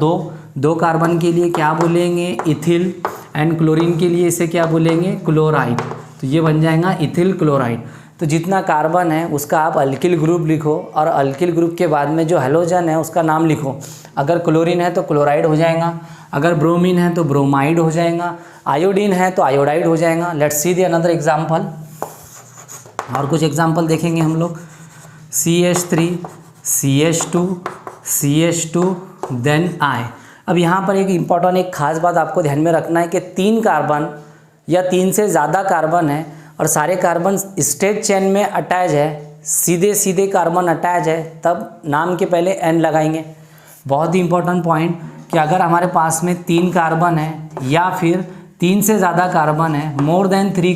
दो कार्बन के लिए क्या बोलेंगे, इथिल, एंड क्लोरीन के लिए इसे क्या बोलेंगे, क्लोराइड। तो ये बन जाएगा इथिल क्लोराइड। तो जितना कार्बन है उसका आप अल्किल ग्रुप लिखो और अल्किल ग्रुप के बाद में जो हेलोजन है उसका नाम लिखो। अगर क्लोरीन है तो क्लोराइड हो जाएगा, अगर ब्रोमीन है तो ब्रोमाइड हो जाएगा, आयोडीन है तो आयोडाइड हो जाएगा। Let's see the another example. और कुछ एग्जांपल देखेंगे हम लोग। CH3 CH2 then I। अब यहाँ पर एक इम्पॉर्टेंट, एक खास बात आपको ध्यान में रखना है कि 3 कार्बन या 3 से ज़्यादा कार्बन है और सारे कार्बन स्ट्रेट चेन में अटैच है, सीधे कार्बन अटैच है, तब नाम के पहले N लगाएंगे। बहुत ही इंपॉर्टेंट पॉइंट कि अगर हमारे पास में 3 कार्बन है या फिर 3 से ज़्यादा कार्बन है, मोर देन 3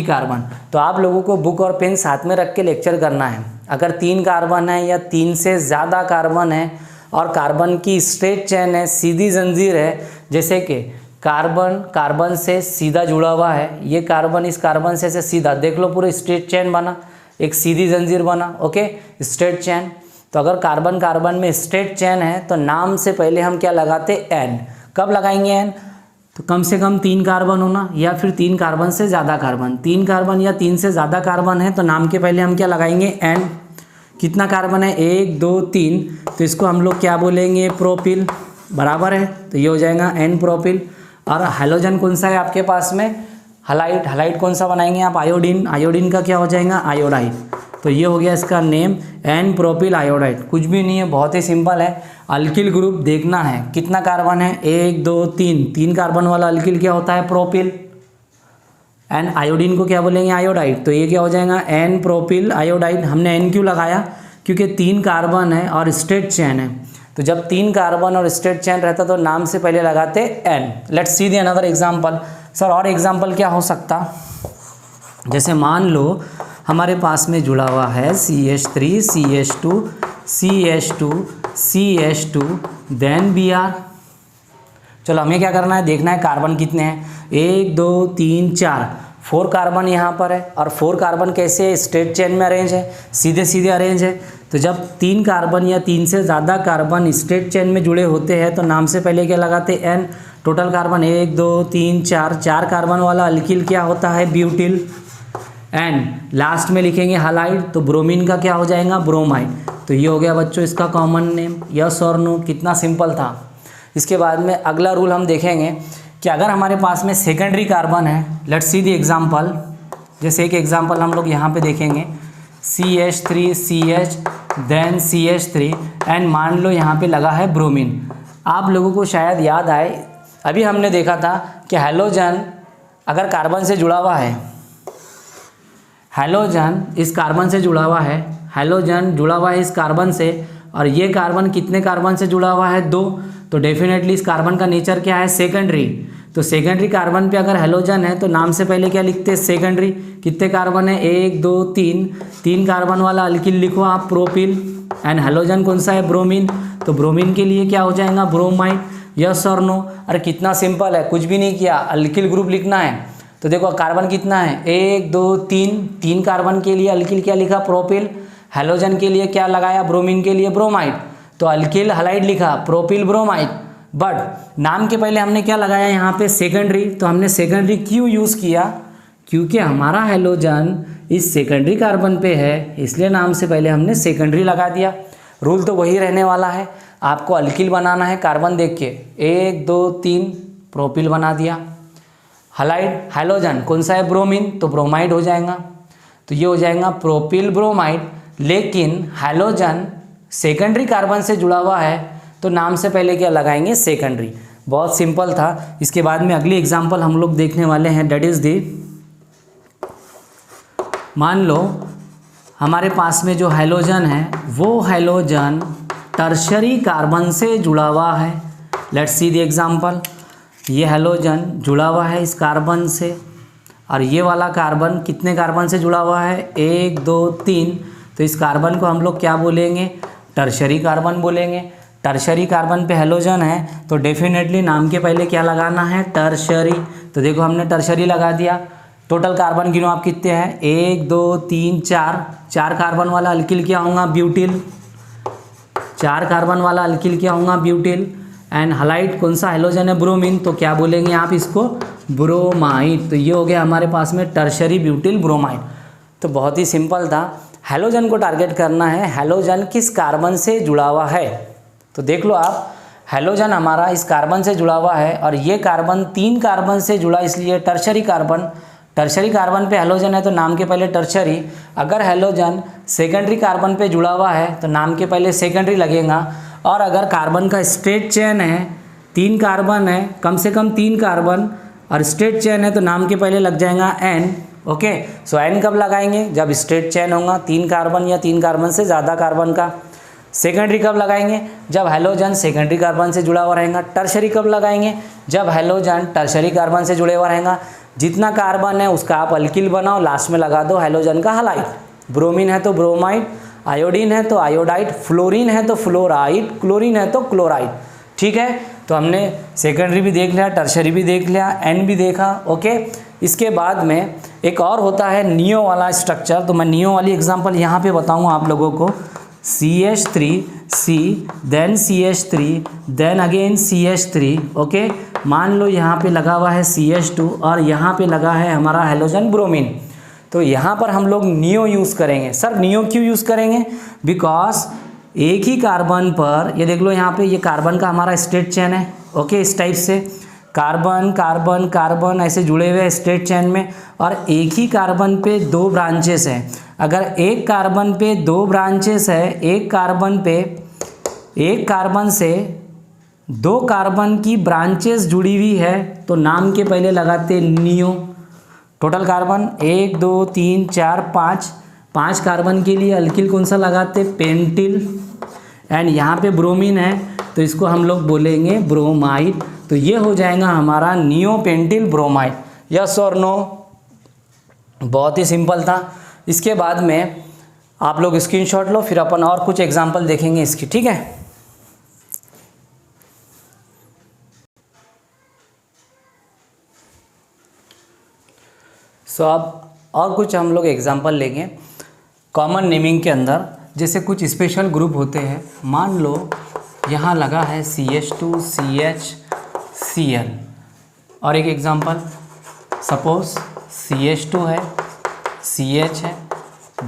कार्बन, तो आप लोगों को बुक और पेन साथ में रख के लेक्चर करना है। अगर 3 कार्बन है या 3 से ज़्यादा कार्बन है और कार्बन की स्ट्रेट चेन है, सीधी जंजीर है, जैसे कि कार्बन से सीधा जुड़ा हुआ है, ये कार्बन इस कार्बन से सीधा, देख लो पूरा स्ट्रेट चेन बना, एक सीधी जंजीर बना, ओके, स्ट्रेट चेन। तो अगर कार्बन में स्ट्रेट चेन है तो नाम से पहले हम क्या लगाते, एन। कब लगाएंगे एन, तो कम से कम 3 कार्बन होना या फिर 3 कार्बन से ज़्यादा कार्बन। 3 कार्बन या 3 से ज़्यादा कार्बन है तो नाम के पहले हम क्या लगाएंगे, एन। कितना कार्बन है, 1 2 3, तो इसको हम लोग क्या बोलेंगे, प्रोपिल, बराबर है। तो ये हो जाएगा एन प्रोपिल। और हैलोजन कौन सा है आपके पास में, हैलाइड कौन सा बनाएंगे आप, आयोडीन का क्या हो जाएगा, आयोडाइड। तो ये हो गया इसका नेम, एन प्रोपिल आयोडाइड। कुछ भी नहीं है, बहुत ही सिंपल है। अल्किल ग्रुप देखना है, कितना कार्बन है, 1 2 3 कार्बन वाला अल्किल क्या होता है, प्रोपिल। एन आयोडीन को क्या बोलेंगे, आयोडाइड। तो ये क्या हो जाएगा, एन प्रोपिल आयोडाइड। हमने एन क्यों लगाया, क्योंकि 3 कार्बन है और स्ट्रेट चेन है। तो जब 3 कार्बन और स्ट्रेट चेन रहता तो नाम से पहले लगाते N. Let's see the another example. Sir और एग्जांपल क्या हो सकता, जैसे मान लो हमारे पास में जुड़ा हुआ है CH3 CH2 देन Br। चलो हमें क्या करना है, देखना है कार्बन कितने हैं, 1 2 3 4, 4 कार्बन यहाँ पर है और 4 कार्बन कैसे स्ट्रेट चेन में अरेंज है, सीधे सीधे अरेंज है। तो जब 3 कार्बन या 3 से ज़्यादा कार्बन स्ट्रेट चेन में जुड़े होते हैं तो नाम से पहले क्या लगाते हैं, एन। टोटल कार्बन 1 2 3 4 कार्बन वाला अल्किल क्या होता है, ब्यूटिल। एंड लास्ट में लिखेंगे हालाइड, तो ब्रोमीन का क्या हो जाएगा, ब्रोमाइड। तो ये हो गया बच्चों इसका कॉमन नेम। यस और नो, कितना सिंपल था। इसके बाद में अगला रूल हम देखेंगे कि अगर हमारे पास में सेकेंडरी कार्बन है, लेट्स सी द एग्जांपल। जैसे एक एग्जांपल हम लोग यहाँ पे देखेंगे, CH3 CH then CH3 and मान लो यहाँ पे लगा है ब्रोमीन। आप लोगों को शायद याद आए, अभी हमने देखा था कि हैलोजन अगर कार्बन से जुड़ा हुआ है, हैलोजन इस कार्बन से जुड़ा हुआ है, हैलोजन जुड़ा हुआ है इस कार्बन से, और ये कार्बन कितने कार्बन से जुड़ा हुआ है, 2। तो डेफिनेटली इस कार्बन का नेचर क्या है, सेकेंडरी। तो सेकेंडरी कार्बन पे अगर हैलोजन है तो नाम से पहले क्या लिखते हैं, सेकेंडरी। कितने कार्बन है, 1 2 3 कार्बन वाला अल्किल लिखो आप, प्रोपिल। एंड हैलोजन कौन सा है, ब्रोमीन। तो ब्रोमीन के लिए क्या हो जाएगा, ब्रोमाइड। यस और नो। अरे कितना सिंपल है, कुछ भी नहीं किया, अल्किल ग्रुप लिखना है। तो देखो कार्बन कितना है, 1 2 3 कार्बन के लिए अल्किल क्या लिखा, प्रोपिल। हैलोजन के लिए क्या लगाया, ब्रोमीन के लिए ब्रोमाइड। तो अल्किल हलाइड लिखा, प्रोपिल ब्रोमाइड। बट नाम के पहले हमने क्या लगाया यहाँ पे, सेकेंडरी। तो हमने सेकेंडरी क्यों यूज़ किया, क्योंकि हमारा हैलोजन इस सेकेंडरी कार्बन पे है, इसलिए नाम से पहले हमने सेकेंडरी लगा दिया। रूल तो वही रहने वाला है, आपको अल्किल बनाना है कार्बन देख के, 1 2 3 प्रोपिल बना दिया। हलाइड हैलोजन कौन सा है, ब्रोमीन, तो ब्रोमाइड हो जाएगा। तो ये हो जाएगा प्रोपिल ब्रोमाइड। लेकिन हैलोजन सेकेंडरी कार्बन से जुड़ा हुआ है तो नाम से पहले क्या लगाएंगे, सेकेंडरी। बहुत सिंपल था। इसके बाद में अगली एग्जांपल हम लोग देखने वाले हैं, डेट इज़ दी, मान लो हमारे पास में जो हैलोजन है वो हैलोजन टर्शरी कार्बन से जुड़ा हुआ है। Let's see the example. ये हैलोजन जुड़ा हुआ है इस कार्बन से, और ये वाला कार्बन कितने कार्बन से जुड़ा हुआ है, 1 2 3। तो इस कार्बन को हम लोग क्या बोलेंगे, टर्शरी कार्बन बोलेंगे। टर्शरी कार्बन पे हैलोजन है तो डेफिनेटली नाम के पहले क्या लगाना है, टर्शरी। तो देखो हमने टर्शरी लगा दिया। टोटल कार्बन गिनो आप कितने हैं, 1 2 3 4 कार्बन वाला अल्किल क्या होगा, ब्यूटिल। 4 कार्बन वाला अल्किल क्या होगा, ब्यूटिल। एंड हलाइड कौन सा हैलोजन है, ब्रोमीन। तो क्या बोलेंगे आप इसको, ब्रोमाइड। तो ये हो गया हमारे पास में टर्शरी ब्यूटिल ब्रोमाइड। तो बहुत ही सिंपल था। हैलोजन को टारगेट करना है, हैलोजन किस कार्बन से जुड़ा हुआ है। तो देख लो आप, हैलोजन हमारा इस कार्बन से जुड़ा हुआ है और ये कार्बन 3 कार्बन से जुड़ा, इसलिए टर्शरी कार्बन। टर्शरी कार्बन पे हैलोजन है तो नाम के पहले टर्शरी। अगर हैलोजन सेकेंडरी कार्बन पे जुड़ा हुआ है तो नाम के पहले सेकेंडरी लगेगा। और अगर कार्बन का स्ट्रेट चेन है, 3 कार्बन है, कम से कम 3 कार्बन और स्ट्रेट चेन है तो नाम के पहले लग जाएगा एन। ओके, सो एन कब लगाएंगे, जब स्ट्रेट चेन होगा 3 कार्बन या 3 कार्बन से ज़्यादा कार्बन का। सेकेंडरी कब लगाएंगे, जब हैलोजन सेकेंडरी कार्बन से जुड़ा हुआ रहेगा। टर्शरी कब लगाएंगे, जब हैलोजन टर्शरी कार्बन से जुड़े हुआ रहेगा। जितना कार्बन है उसका आप अल्किल बनाओ, लास्ट में लगा दो हैलोजन का हलाइड। ब्रोमीन है तो ब्रोमाइड, आयोडीन है तो आयोडाइड, फ्लोरीन है तो फ्लोराइड, क्लोरीन है तो क्लोराइड। ठीक है, तो हमने सेकेंडरी भी देख लिया, टर्शरी भी देख लिया, एन भी देखा। ओके, इसके बाद में एक और होता है नियो वाला स्ट्रक्चर। तो मैं नियो वाली एग्जांपल यहाँ पे बताऊँगा आप लोगों को। CH3C then CH3 then again CH3। Okay, मान लो यहाँ पे लगा हुआ है CH2 और यहाँ पे लगा है हमारा हैलोजन ब्रोमीन। तो यहाँ पर हम लोग नियो यूज़ करेंगे। सर नियो क्यों यूज़ करेंगे, बिकॉज एक ही कार्बन पर, ये देख लो यहाँ पे, ये कार्बन का हमारा स्ट्रेट चेन है। ओके, इस टाइप से कार्बन कार्बन कार्बन ऐसे जुड़े हुए स्ट्रेट चेन में, और एक ही कार्बन पे 2 ब्रांचेस हैं। अगर एक कार्बन पे 2 ब्रांचेस है, एक कार्बन से 2 कार्बन की ब्रांचेस जुड़ी हुई है तो नाम के पहले लगाते नियो। टोटल कार्बन 1 2 3 4 5 कार्बन के लिए अल्किल कौन सा लगाते, पेंटिल। एंड यहाँ पे ब्रोमीन है तो इसको हम लोग बोलेंगे ब्रोमाइड। तो ये हो जाएगा हमारा नियो पेंटिल ब्रोमाइड। यस और नो, बहुत ही सिंपल था। इसके बाद में आप लोग स्क्रीनशॉट लो, फिर अपन और कुछ एग्जांपल देखेंगे इसकी। ठीक है, सो अब और कुछ हम लोग एग्जांपल लेंगे कॉमन नेमिंग के अंदर। जैसे कुछ स्पेशल ग्रुप होते हैं, मान लो यहाँ लगा है CH2 CH Cl, और एक एग्जांपल सपोज CH2 है, CH है,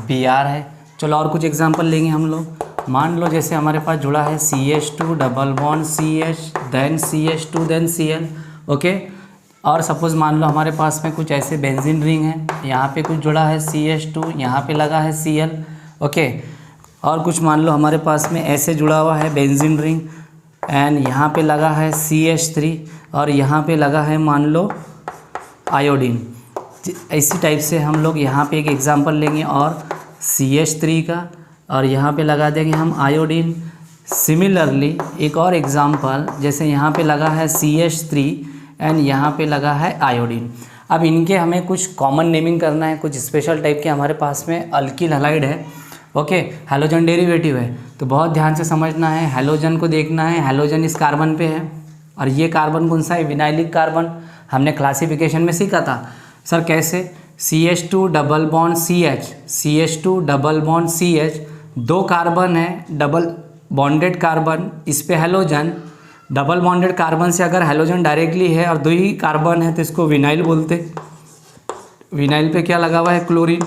Br है। चलो और कुछ एग्जांपल लेंगे हम लोग। मान लो जैसे हमारे पास जुड़ा है CH2 double bond CH then CH2 then Cl, okay. और सपोज़ मान लो हमारे पास में कुछ ऐसे बेंजीन रिंग है, यहाँ पे कुछ जुड़ा है CH2, यहाँ पे लगा है Cl, ओके। और कुछ मान लो हमारे पास में ऐसे जुड़ा हुआ है बेंजीन रिंग एंड यहाँ पे लगा है CH3 और यहाँ पे लगा है मान लो आयोडीन। इसी टाइप से हम लोग यहाँ पे एक एग्जांपल लेंगे और CH3 का, और यहाँ पे लगा देंगे हम आयोडीन। सिमिलरली एक और एग्जांपल, जैसे यहाँ पे लगा है CH3 एंड यहाँ पे लगा है आयोडीन। अब इनके हमें कुछ कॉमन नेमिंग करना है, कुछ स्पेशल टाइप के हमारे पास में अल्किल हैलाइड है, ओके। हैलोजन डेरिवेटिव है, तो बहुत ध्यान से समझना है। हैलोजन को देखना है, हैलोजन इस कार्बन पे है और ये कार्बन कौन सा है, विनाइलिक कार्बन। हमने क्लासिफिकेशन में सीखा था सर कैसे, CH2 double bond CH, CH2 double bond CH, दो कार्बन है डबल बॉन्डेड कार्बन, इस पे हैलोजन। डबल बॉन्डेड कार्बन से अगर हैलोजन डायरेक्टली है और दो ही कार्बन है तो इसको विनाइल बोलते। विनाइल पे क्या लगा हुआ है, क्लोरीन,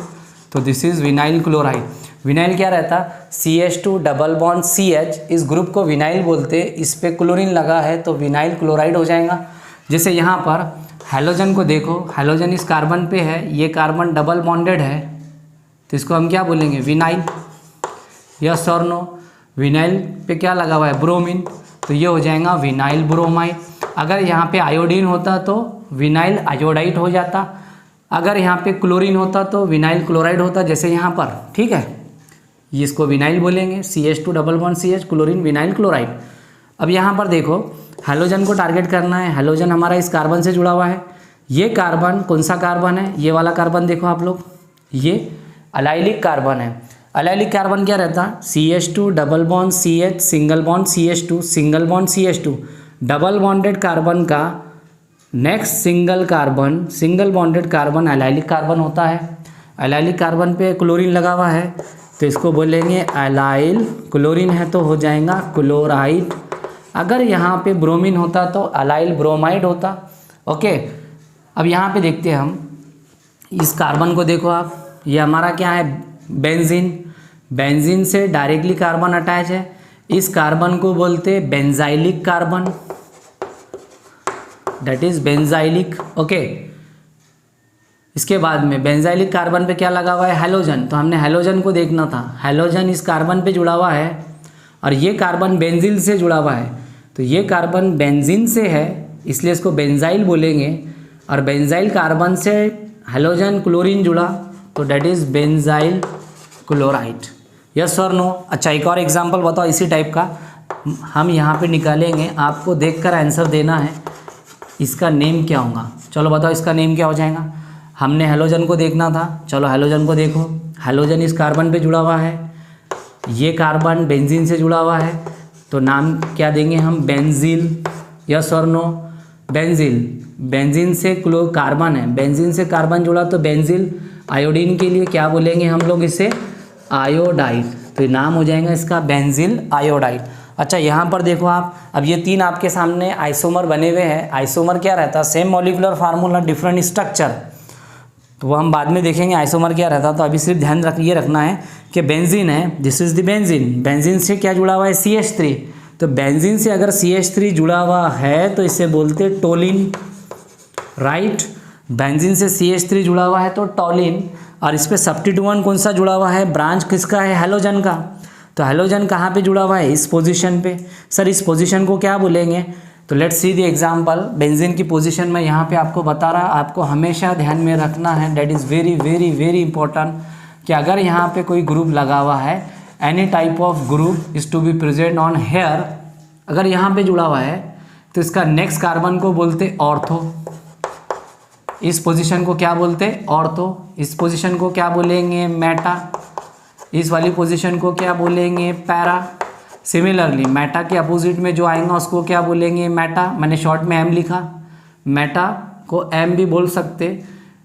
तो this is vinyl chloride. Vinyl क्या रहता, CH2 डबल बॉन्ड CH, इस ग्रुप को विनाइल बोलते, इस पे क्लोरीन लगा है तो विनाइल क्लोराइड हो जाएगा। जैसे यहाँ पर हैलोजन को देखो, हैलोजन इस कार्बन पे है, ये कार्बन डबल बॉन्डेड है तो इसको हम क्या बोलेंगे, विनाइल। यस और नो। विनाइल पे क्या लगा हुआ है, ब्रोमीन, तो ये हो जाएगा विनाइल ब्रोमाइड। अगर यहाँ पे आयोडीन होता तो विनाइल आयोडाइड हो जाता, अगर यहाँ पे क्लोरीन होता तो विनाइल क्लोराइड होता, जैसे यहाँ पर, ठीक है। ये इसको विनाइल बोलेंगे, CH2 double bond CH, chlorine, vinyl chloride. अब यहाँ पर देखो हैलोजन को टारगेट करना है, हैलोजन हमारा इस कार्बन से जुड़ा हुआ है। ये कार्बन कौन सा कार्बन है, ये वाला कार्बन देखो आप लोग, ये अलाइलिक कार्बन है। अलाइलिक कार्बन क्या रहता, CH2 double bond CH single bond CH2, single bond CH2, double bonded carbon का next single carbon, single bonded carbon allylic carbon होता है। अलाइलिक कार्बन पे क्लोरीन लगा हुआ है तो इसको बोलेंगे अलाइल, क्लोरीन है तो हो जाएगा क्लोराइड। अगर यहाँ पे ब्रोमीन होता तो अलाइल ब्रोमाइड होता, ओके। अब यहाँ पे देखते हैं हम, इस कार्बन को देखो आप, ये हमारा क्या है, बेंजीन। बेंजीन से डायरेक्टली कार्बन अटैच है, इस कार्बन को बोलते benzylic carbon, that is benzylic, okay. इसके बाद में बेंजाइलिक कार्बन पे क्या लगा हुआ है, हैलोजन, तो हमने हैलोजन को देखना था। हैलोजन इस कार्बन पे जुड़ा हुआ है और ये कार्बन बेंजीन से जुड़ा हुआ है, तो ये कार्बन बेंजीन से है इसलिए इसको बेंजाइल बोलेंगे। और बेंजाइल कार्बन से हैलोजन क्लोरीन जुड़ा तो that is benzyl chloride. Yes और नो। अच्छा एक और एग्जांपल बताओ इसी टाइप का हम यहाँ पे निकालेंगे, आपको देखकर आंसर देना है इसका नेम क्या होगा। चलो बताओ इसका नेम क्या हो जाएगा। हमने हैलोजन को देखना था, चलो हैलोजन को देखो, हैलोजन इस कार्बन पे जुड़ा हुआ है, ये कार्बन बेंजीन से जुड़ा हुआ है तो नाम क्या देंगे हम, बेंजील। यस और नो। बेंजील, बेंजीन से कार्बन है, बेंजीन से कार्बन जुड़ा तो बेंजील। आयोडीन के लिए क्या बोलेंगे हम लोग इसे, आयोडाइड, तो नाम हो जाएगा इसका बेंजील आयोडाइड। अच्छा यहाँ पर देखो आप, अब ये तीन आपके सामने आइसोमर बने हुए हैं। आइसोमर क्या रहता है, same molecular formula different structure, तो वो हम बाद में देखेंगे आइसोमर क्या रहता। तो अभी सिर्फ ध्यान ये रखना है कि बेंजीन है, this is the benzene. Benzene से क्या जुड़ा हुआ है, CH3, तो बेंजीन से अगर CH3 जुड़ा हुआ है तो इसे बोलते टोलिन, राइट। बेंजीन से CH3 जुड़ा हुआ है तो टोलिन। और इस पर सब्स्टिट्यूएंट कौन सा जुड़ा हुआ है, ब्रांच किसका है, हैलोजन का। तो हैलोजन कहाँ पे जुड़ा हुआ है, इस पोजीशन पे। सर इस पोजीशन को क्या बोलेंगे, तो let's see the example. Benzene की पोजीशन में यहाँ पे आपको बता रहा, आपको हमेशा ध्यान में रखना है, that is very very very important, कि अगर यहाँ पे कोई ग्रुप लगा हुआ है, any type of group is to be present on here, अगर यहाँ पे जुड़ा हुआ है तो इसका नेक्स्ट कार्बन को बोलते ऑर्थो। इस पोजीशन को क्या बोलते, ऑर्थो। इस पोजीशन को क्या बोलेंगे, मेटा। इस वाली पोजीशन को क्या बोलेंगे, पैरा। सिमिलरली मेटा के अपोजिट में जो आएगा उसको क्या बोलेंगे, मेटा। मैंने शॉर्ट में एम लिखा, मेटा को एम भी बोल सकते।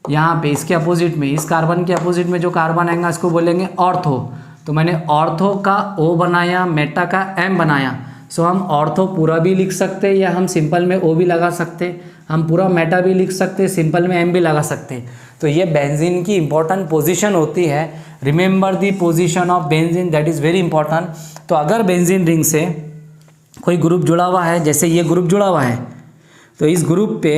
यहाँ पे इसके अपोजिट में, इस कार्बन के अपोजिट में जो कार्बन आएगा इसको बोलेंगे ऑर्थो। तो मैंने ऑर्थो का O बनाया, मेटा का M बनाया। सो हम ऑर्थो पूरा भी लिख सकते हैं या हम सिंपल में O भी लगा सकते, हम पूरा मेटा भी लिख सकते, सिंपल में M भी लगा सकते। तो ये बेंजीन की इंपॉर्टेंट पोजीशन होती है। Remember the position of benzene, that is very important. तो अगर बेंजीन रिंग से कोई ग्रुप जुड़ा हुआ है, जैसे ये ग्रुप जुड़ा हुआ है, तो इस ग्रुप पे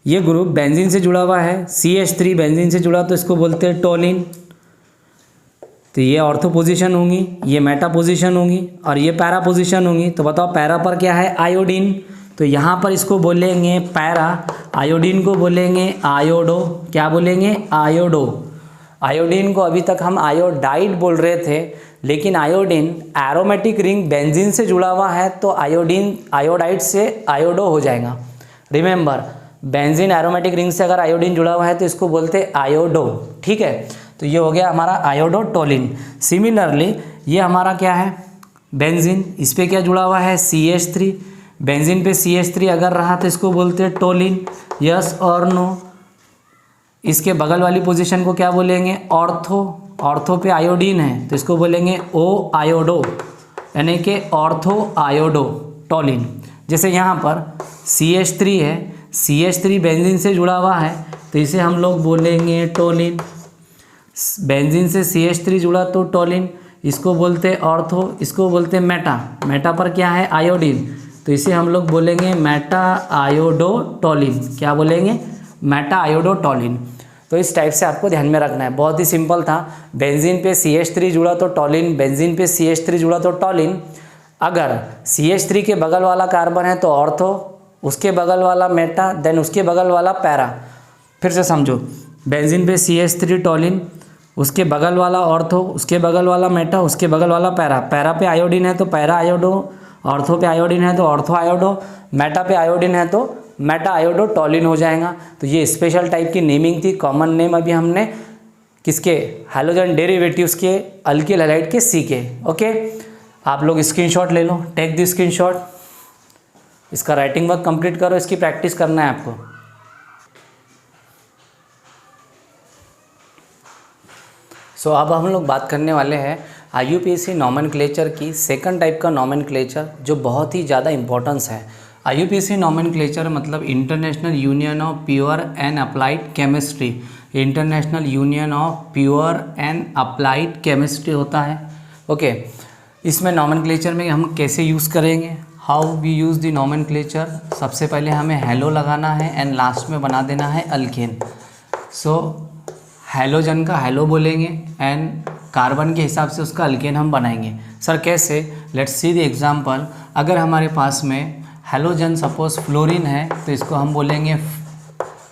ये ग्रुप बेंजीन से जुड़ा हुआ है, CH3 बेंजीन से जुड़ा, तो इसको बोलते हैं टोलिन। तो ये ऑर्थो पोजीशन होंगी, ये मेटा पोजीशन होंगी और ये पैरा पोजीशन होंगी। तो बताओ पैरा पर क्या है? आयोडीन। तो यहाँ पर इसको बोलेंगे पैरा, आयोडीन को बोलेंगे आयोडो। क्या बोलेंगे? आयोडो। आयोडीन को अभी तक हम आयोडाइड बोल रहे थे, लेकिन आयोडीन एरोमेटिक रिंग बेंजीन से जुड़ा हुआ है, तो आयोडीन आयोडाइड से आयोडो हो जाएगा। रिमेंबर, बेंजीन एरोमेटिक रिंग से अगर आयोडीन जुड़ा हुआ है तो इसको बोलते हैं आयोडो। ठीक है, तो ये हो गया हमारा आयोडो टोलिन। सिमिलरली ये हमारा क्या है? बेंजीन, इस पे क्या जुड़ा हुआ है? CH3। बेंजीन पे CH3 अगर रहा तो इसको बोलते हैं टोलिन। यस और नो? इसके बगल वाली पोजीशन को क्या बोलेंगे? ऑर्थो। ऑर्थो पे आयोडीन है तो इसको बोलेंगे O आयोडो, यानी कि ऑर्थो आयोडो टोलिन। जैसे यहाँ पर CH3 है, CH3 बेंजीन से जुड़ा हुआ है तो इसे हम लोग बोलेंगे टोलिन। बेंजीन से CH3 जुड़ा तो टोलिन, इसको बोलते ऑर्थो, इसको बोलते मेटा। मेटा पर क्या है? आयोडीन, तो इसे हम लोग बोलेंगे मेटा आयोडो टोलिन। क्या बोलेंगे? Meta iodo toluene. तो इस टाइप से आपको ध्यान में रखना है, बहुत ही सिंपल था। बेंजीन पे CH3 जुड़ा तो टोलिन, बेंजीन पे CH3 जुड़ा तो टोलिन। अगर CH3 के बगल वाला कार्बन है तो ऑर्थो, उसके बगल वाला मेटा, देन उसके बगल वाला पैरा। फिर से समझो, बेंजीन पे CH3 टोलिन, उसके बगल वाला ऑर्थो, उसके बगल वाला मेटा, उसके बगल वाला पैरा। पैरा पे आयोडीन है तो पैरा आयोडो, ऑर्थो पे आयोडीन है तो ऑर्थो आयोडो, मेटा पे आयोडीन है तो मेटा आयोडो टोलिन हो जाएगा। तो ये स्पेशल टाइप की नेमिंग थी। कॉमन नेम अभी हमने किसके? हैलोजन डेरिवेटिव्स के, अल्किल हैलाइड के, C के। ओके, आप लोग स्क्रीनशॉट ले लो, टेक द स्क्रीनशॉट। इसका राइटिंग वर्क कंप्लीट करो, इसकी प्रैक्टिस करना है आपको। सो अब हम लोग बात करने वाले हैं IUPAC नॉमेनक्लेचर की, सेकंड टाइप का नॉमेनक्लेचर जो बहुत ही ज़्यादा इंपॉर्टेंस है। IUPAC नॉमेनक्लेचर मतलब international union of pure and applied chemistry. International union of pure and applied chemistry होता है। ओके, इसमें नॉमेनक्लेचर में हम कैसे यूज़ करेंगे? How we use the nomenclature? सबसे पहले हमें हेलो लगाना है एंड लास्ट में बना देना है अल्केन। सो हैलोजन का हेलो बोलेंगे एंड कार्बन के हिसाब से उसका अल्केन हम बनाएंगे। सर कैसे? Let's see the example. अगर हमारे पास में हैलोजन सपोज फ्लोरीन है तो इसको हम बोलेंगे,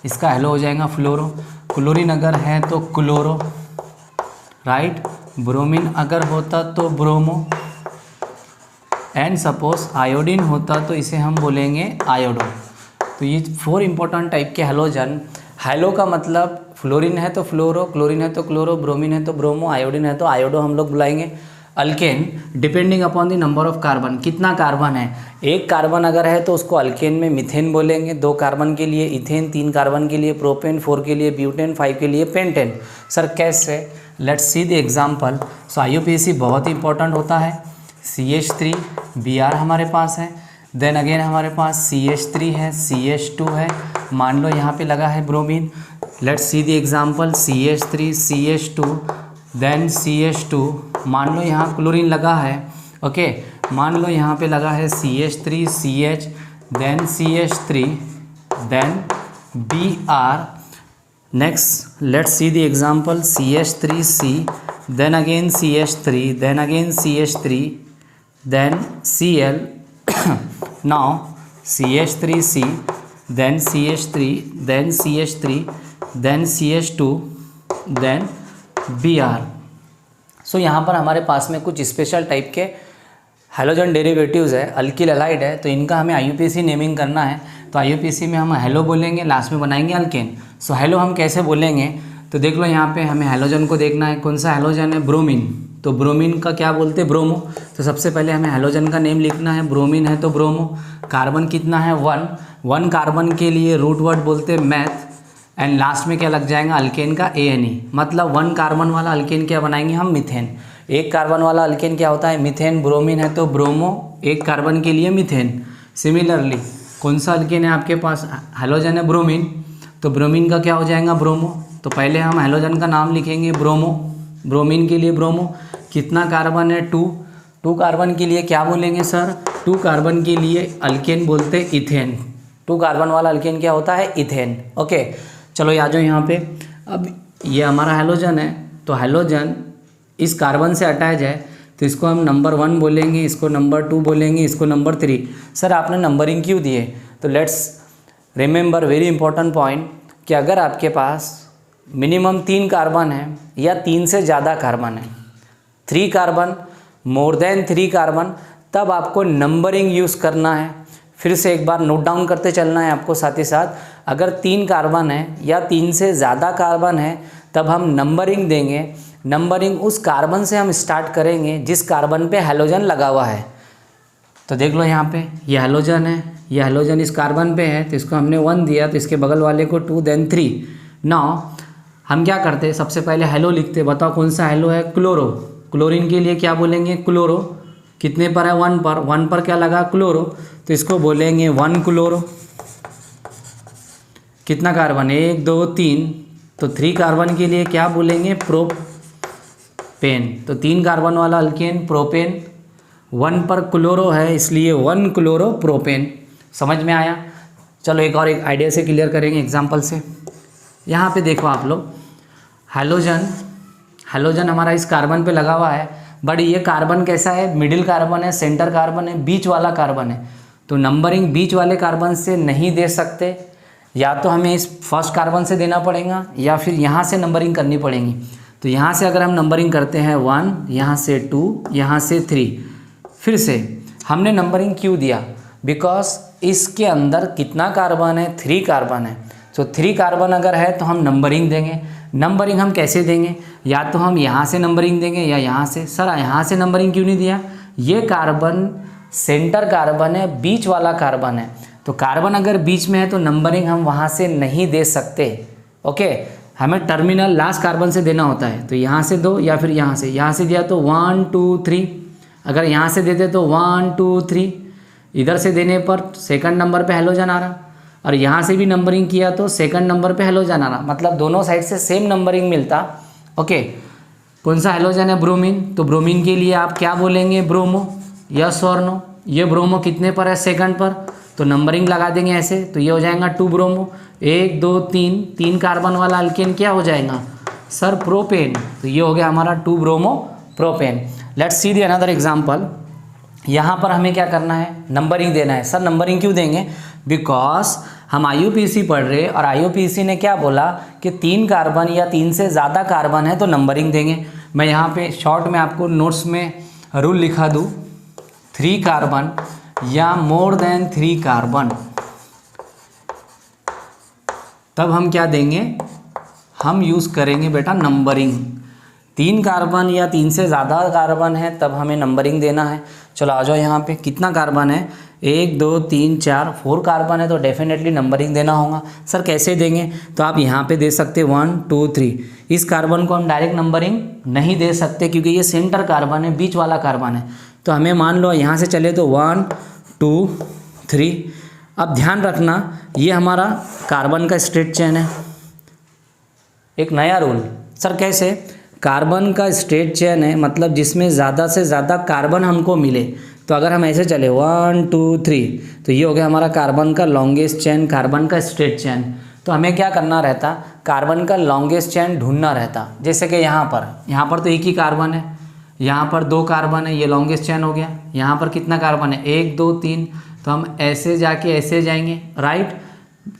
इसका हेलो हो जाएगा फ्लोरो। क्लोरीन अगर है तो क्लोरो, राइट। ब्रोमीन अगर होता तो ब्रोमो, एंड सपोज आयोडीन होता तो इसे हम बोलेंगे आयोडो। तो ये 4 इंपॉर्टेंट टाइप के हैलोजन। हैलो का मतलब फ्लोरीन है तो फ्लोरो, क्लोरीन है तो क्लोरो, ब्रोमीन है तो ब्रोमो, आयोडीन है तो आयोडो हम लोग बुलाएंगे। Alkane depending upon the number of carbon, कितना कार्बन है। 1 कार्बन अगर है तो उसको अल्केन में मीथेन बोलेंगे, 2 कार्बन के लिए इथेन, 3 कार्बन के लिए प्रोपेन, 4 के लिए ब्यूटेन, 5 के लिए पेंटेन। सर कैसे? Let's see the example. So IUPAC बहुत ही इंपॉर्टेंट होता है। CH3 Br हमारे पास है, देन अगेन हमारे पास CH3 है, CH2 है, मान लो यहाँ पे लगा है bromine. Let's see the example, CH3 CH2 then CH2, मान लो यहाँ क्लोरीन लगा है। ओके, मान लो यहाँ पे लगा है CH3 CH then CH3 then Br। Next let's see the example, CH3C then again CH3 then again CH3 then Cl। Now CH3C then CH3 then CH3 then CH2 then Br। So यहाँ पर हमारे पास में कुछ special type के halogen derivatives है, alkyl halide है, तो इनका हमें IUPAC नेमिंग करना है। तो IUPAC में हम हेलो बोलेंगे, लास्ट में बनाएंगे अल्केन। सो हेलो हम कैसे बोलेंगे? तो देख लो यहाँ पे हमें हैलोजन को देखना है, कौन सा हैलोजन है? ब्रोमीन। तो ब्रोमीन का क्या बोलते हैं? ब्रोमो। तो सबसे पहले हमें हैलोजन का नेम लिखना है। ब्रोमीन है तो ब्रोमो। कार्बन कितना है? 1 कार्बन के लिए रूट वर्ड बोलते हैं मैथ, एंड लास्ट में क्या लग जाएगा, अल्केन का ANE, मतलब 1 कार्बन वाला अल्केन क्या बनाएंगे हम, मीथेन। 1 कार्बन वाला अल्केन क्या होता है, मीथेन। ब्रोमीन है तो ब्रोमो, 1 कार्बन के लिए मीथेन। सिमिलरली कौन सा अल्केन है आपके पास, हेलोजन है ब्रोमीन, तो ब्रोमीन का क्या हो जाएगा, ब्रोमो। तो पहले हम हेलोजन का नाम लिखेंगे ब्रोमो, ब्रोमीन के लिए ब्रोमो। कितना कार्बन है, 2 कार्बन के लिए क्या बोलेंगे सर, 2 कार्बन के लिए अल्केन बोलते इथेन। 2 कार्बन वाला अल्केन क्या होता है, इथेन। ओके, चलो आ जाओ यहाँ पे। अब ये हमारा हेलोजन है, तो हेलोजन इस कार्बन से अटैच है, तो इसको हम नंबर 1 बोलेंगे, इसको नंबर 2 बोलेंगे, इसको नंबर 3। सर आपने नंबरिंग क्यों दिए, तो let's remember very important point कि अगर आपके पास मिनिमम 3 कार्बन है या 3 से ज़्यादा कार्बन है, 3 कार्बन, मोर देन 3 कार्बन, तब आपको नंबरिंग यूज़ करना है। फिर से एक बार नोट डाउन करते चलना है आपको साथ ही साथ। अगर 3 कार्बन है या 3 से ज़्यादा कार्बन है तब हम नंबरिंग देंगे। नंबरिंग उस कार्बन से हम स्टार्ट करेंगे जिस कार्बन पे हेलोजन लगा हुआ है। तो देख लो यहाँ पे ये हेलोजन है, ये हेलोजन इस कार्बन पे है, तो इसको हमने 1 दिया, तो इसके बगल वाले को 2 देन 3। नाउ हम क्या करते हैं, सबसे पहले हेलो लिखते, बताओ कौन सा हेलो है, क्लोरो। क्लोरीन के लिए क्या बोलेंगे, क्लोरो। कितने पर है, 1 पर, 1 पर क्या लगा, क्लोरो, तो इसको बोलेंगे 1 क्लोरो। कितना कार्बन, 1 2 3, तो 3 कार्बन के लिए क्या बोलेंगे, प्रोपेन। तो 3 कार्बन वाला अल्केन प्रोपेन, 1 पर क्लोरो है इसलिए 1 क्लोरो प्रोपेन। समझ में आया। चलो एक और एक आइडिया से क्लियर करेंगे एग्जांपल से। यहाँ पे देखो आप लोग, हेलोजन हमारा इस कार्बन पे लगा हुआ है, बट ये कार्बन कैसा है, मिडिल कार्बन है, सेंटर कार्बन है, बीच वाला कार्बन है। तो नंबरिंग बीच वाले कार्बन से नहीं दे सकते, या तो हमें इस फर्स्ट कार्बन से देना पड़ेगा या फिर यहाँ से नंबरिंग करनी पड़ेगी। तो यहाँ से अगर हम नंबरिंग करते हैं 1, यहाँ से 2, यहाँ से 3, फिर से हमने नंबरिंग क्यों दिया, बिकॉज इसके अंदर कितना कार्बन है, 3 कार्बन है। तो 3 कार्बन अगर है तो हम नंबरिंग देंगे। नंबरिंग हम कैसे देंगे, या तो हम यहाँ से नंबरिंग देंगे या यहाँ से। सर यहाँ से नंबरिंग क्यों नहीं दिया, ये कार्बन सेंटर कार्बन है, बीच वाला कार्बन है, तो कार्बन अगर बीच में है तो नंबरिंग हम वहाँ से नहीं दे सकते। ओके, हमें टर्मिनल लास्ट कार्बन से देना होता है, तो यहाँ से दो या फिर यहाँ से दिया तो 1 2 3। अगर यहाँ से देते तो 1 2 3, इधर से देने पर सेकंड नंबर पे हेलोजन आ रहा, और यहाँ से भी नंबरिंग किया तो सेकंड नंबर पे हेलोजन आ रहा, मतलब दोनों साइड से सेम नंबरिंग मिलता। ओके, कौन सा हेलोजन है, ब्रोमीन, तो ब्रोमीन के लिए आप क्या बोलेंगे, ब्रोमो, यस और नो। ये ब्रोमो कितने पर है, सेकंड पर, तो नंबरिंग लगा देंगे ऐसे, तो ये हो जाएगा 2 ब्रोमो। 1 2 3, 3 कार्बन वाला अल्केन क्या हो जाएगा सर, प्रोपेन। तो ये हो गया हमारा 2 bromo propane. Let's see the another example. यहाँ पर हमें क्या करना है, नंबरिंग देना है। सर नंबरिंग क्यों देंगे, बिकॉज हम IUPAC पढ़ रहे और IUPAC ने क्या बोला कि 3 कार्बन या 3 से ज़्यादा कार्बन है तो नंबरिंग देंगे। मैं यहाँ पे शॉर्ट में आपको नोट्स में रूल लिखा दूँ, 3 कार्बन या मोर देन 3 कार्बन, तब हम क्या देंगे, हम यूज़ करेंगे बेटा नंबरिंग। 3 कार्बन या 3 से ज़्यादा कार्बन है तब हमें नंबरिंग देना है। चलो आ जाओ यहाँ पे, कितना कार्बन है, 1 2 3 4, 4 कार्बन है तो डेफिनेटली नंबरिंग देना होगा। सर कैसे देंगे, तो आप यहाँ पे दे सकते 1 2 3। इस कार्बन को हम डायरेक्ट नंबरिंग नहीं दे सकते क्योंकि ये सेंटर कार्बन है, बीच वाला कार्बन है। तो हमें मान लो यहाँ से चले तो 1 2 3। अब ध्यान रखना ये हमारा कार्बन का स्ट्रेट चेन है। एक नया रूल, सर कैसे, कार्बन का स्ट्रेट चेन है, मतलब जिसमें ज़्यादा से ज़्यादा कार्बन हमको मिले। तो अगर हम ऐसे चले 1 2 3, तो ये हो गया हमारा कार्बन का लॉन्गेस्ट चेन, कार्बन का स्ट्रेट चेन। तो हमें क्या करना रहता, कार्बन का लॉन्गेस्ट चेन ढूंढना रहता। जैसे कि यहाँ पर तो एक ही कार्बन है, यहाँ पर 2 कार्बन है, ये लॉन्गेस्ट चेन हो गया। यहाँ पर कितना कार्बन है, 1 2 3, तो हम ऐसे जाके ऐसे जाएंगे, राइट।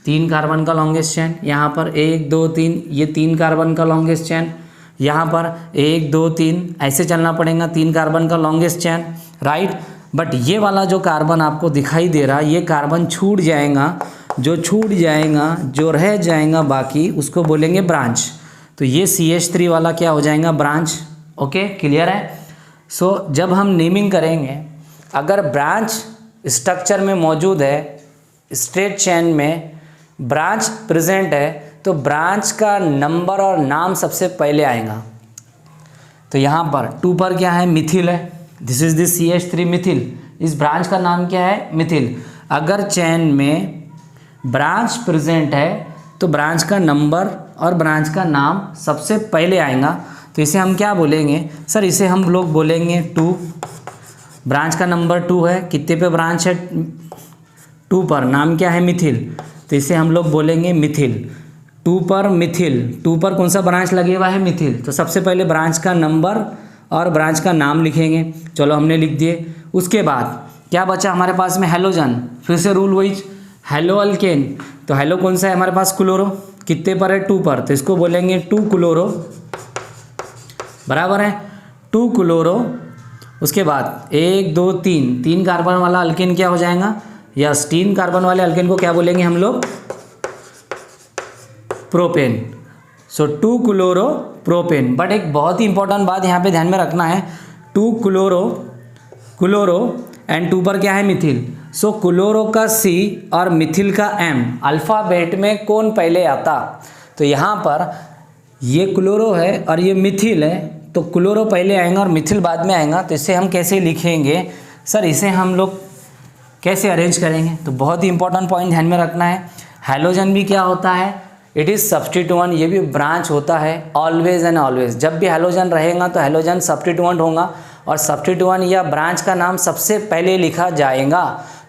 3 कार्बन का लॉन्गेस्ट चेन, यहाँ पर 1 2 3, ये 3 कार्बन का लॉन्गेस्ट चेन, यहाँ पर 1 2 3, ऐसे चलना पड़ेगा, 3 कार्बन का लॉन्गेस्ट चेन, राइट। बट ये वाला जो कार्बन आपको दिखाई दे रहा है, ये कार्बन छूट जाएगा, जो छूट जाएगा, जो रह जाएगा बाकी, उसको बोलेंगे ब्रांच। तो ये CH3 वाला क्या हो जाएगा, ब्रांच। ओके, क्लियर है। सो जब हम नेमिंग करेंगे, अगर ब्रांच स्ट्रक्चर में मौजूद है, स्ट्रेट चेन में ब्रांच प्रेजेंट है, तो ब्रांच का नंबर और नाम सबसे पहले आएगा। तो यहाँ पर 2 पर क्या है, मिथिल है, this is this CH3 Mithil, इस ब्रांच का नाम क्या है, मिथिल। अगर चेन में ब्रांच प्रेजेंट है तो ब्रांच का नंबर और ब्रांच का नाम सबसे पहले आएगा। तो इसे हम क्या बोलेंगे सर, इसे हम लोग बोलेंगे 2। ब्रांच का नंबर 2 है, कितने पे ब्रांच है, 2 पर, नाम क्या है, मिथिल, तो इसे हम लोग बोलेंगे मिथिल। 2 पर मिथिल, 2 पर कौन सा ब्रांच लगे हुआ है, मिथिल। तो सबसे पहले ब्रांच का नंबर और ब्रांच का नाम लिखेंगे। चलो हमने लिख दिए। उसके बाद क्या बचा हमारे पास में, हैलोजन। फिर से रूल वही, हैलो अल्केन, तो हैलो कौन सा है हमारे पास, क्लोरो, कितने पर है, 2 पर, तो इसको बोलेंगे 2 क्लोरो, बराबर है 2 क्लोरो। उसके बाद 1 2 3 कार्बन वाला अल्केन क्या हो जाएगा, यस, 3 कार्बन वाले अल्केन को क्या बोलेंगे हम लोग, propane. So 2 chloro propane. But एक बहुत ही इंपॉर्टेंट बात यहाँ पे ध्यान में रखना है, 2 क्लोरो एंड 2 पर क्या है, मिथिल। सो क्लोरो का C और मिथिल का M, अल्फ़ाबेट में कौन पहले आता, तो यहाँ पर ये क्लोरो है और ये मिथिल है, तो क्लोरो पहले आएगा और मिथिल बाद में आएगा। तो इसे हम कैसे लिखेंगे सर, इसे हम लोग कैसे अरेंज करेंगे, तो बहुत ही इंपॉर्टेंट पॉइंट ध्यान में रखना है। हैलोजन भी क्या होता है, इट इज़ सब्स्टिट्यूएंट, ये भी ब्रांच होता है, ऑलवेज एंड ऑलवेज। जब भी हैलोजन रहेगा तो हैलोजन सब्स्टिट्यूएंट होगा और सब्स्टिट्यूएंट या ब्रांच का नाम सबसे पहले लिखा जाएगा।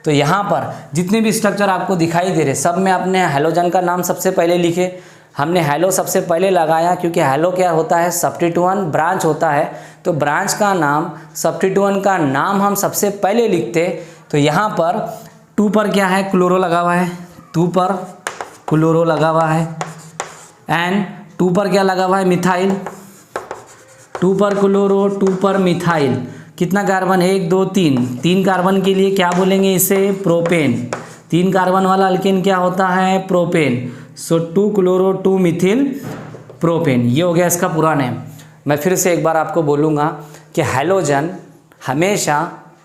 तो यहाँ पर जितने भी स्ट्रक्चर आपको दिखाई दे रहे सब में आपने हैलोजन का नाम सबसे पहले लिखे। हमने हैलो सबसे पहले लगाया क्योंकि हैलो क्या होता है, सब्स्टिट्यूएंट ब्रांच होता है, तो ब्रांच का नाम, सब्स्टिट्यूएंट का नाम हम सबसे पहले लिखते। तो यहाँ पर 2 पर क्या है, क्लोरो लगा हुआ है, 2 पर क्लोरो लगा हुआ है एंड 2 पर क्या लगा हुआ है, मिथाइल, 2 पर क्लोरो 2 पर मिथाइल। कितना कार्बन, 1 2 3 कार्बन के लिए क्या बोलेंगे इसे, प्रोपेन। 3 कार्बन वाला अल्केन क्या होता है, प्रोपेन। सो 2 क्लोरो 2 मिथिल प्रोपेन, ये हो गया इसका पूरा नेम। मैं फिर से एक बार आपको बोलूँगा कि हैलोजन हमेशा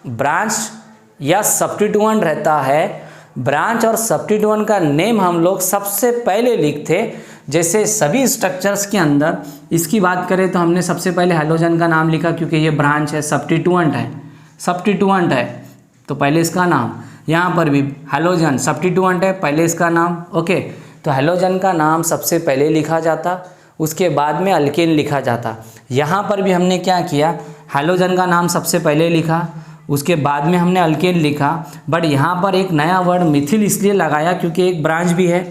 ब्रांच या सब्स्टिट्यूएंट रहता है। ब्रांच और सब्स्टिट्यूएंट का नेम हम लोग सबसे पहले लिखते। जैसे सभी स्ट्रक्चर्स के अंदर इसकी बात करें तो हमने सबसे पहले हैलोजन का नाम लिखा क्योंकि ये ब्रांच है, सब्स्टिट्यूएंट है तो पहले इसका नाम। यहाँ पर भी हैलोजन सब्स्टिट्यूएंट है, पहले इसका नाम, ओके। तो हैलोजन का नाम सबसे पहले लिखा जाता, उसके बाद में अल्केन लिखा जाता। यहाँ पर भी हमने क्या किया, हैलोजन का नाम सबसे पहले लिखा, उसके बाद में हमने अल्केन लिखा। बट यहाँ पर एक नया वर्ड मिथिल इसलिए लगाया क्योंकि एक ब्रांच भी है,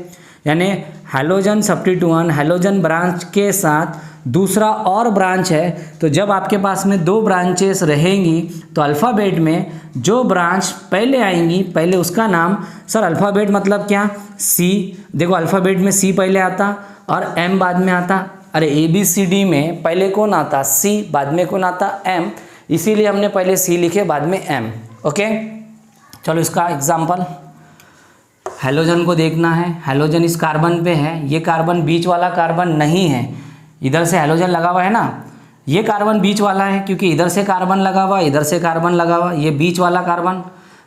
यानी हैलोजन सब्स्टिट्यूएंट, हैलोजन ब्रांच के साथ दूसरा और ब्रांच है। तो जब आपके पास में 2 ब्रांचेस रहेंगी तो अल्फ़ाबेट में जो ब्रांच पहले आएंगी पहले उसका नाम, सर अल्फ़ाबेट मतलब क्या, C, देखो अल्फ़ाबेट में C पहले आता और M बाद में आता। अरे ABCD में पहले कौन आता, C, बाद में कौन आता, M, इसीलिए हमने पहले C लिखे बाद में M, ओके। चलो इसका एग्जाम्पल, हैलोजन को देखना है। हैलोजन इस कार्बन पे है, ये कार्बन बीच वाला कार्बन नहीं है, इधर से हैलोजन लगा हुआ है ना, ये कार्बन बीच वाला है क्योंकि इधर से कार्बन लगा हुआ, इधर से कार्बन लगा हुआ, ये बीच वाला कार्बन।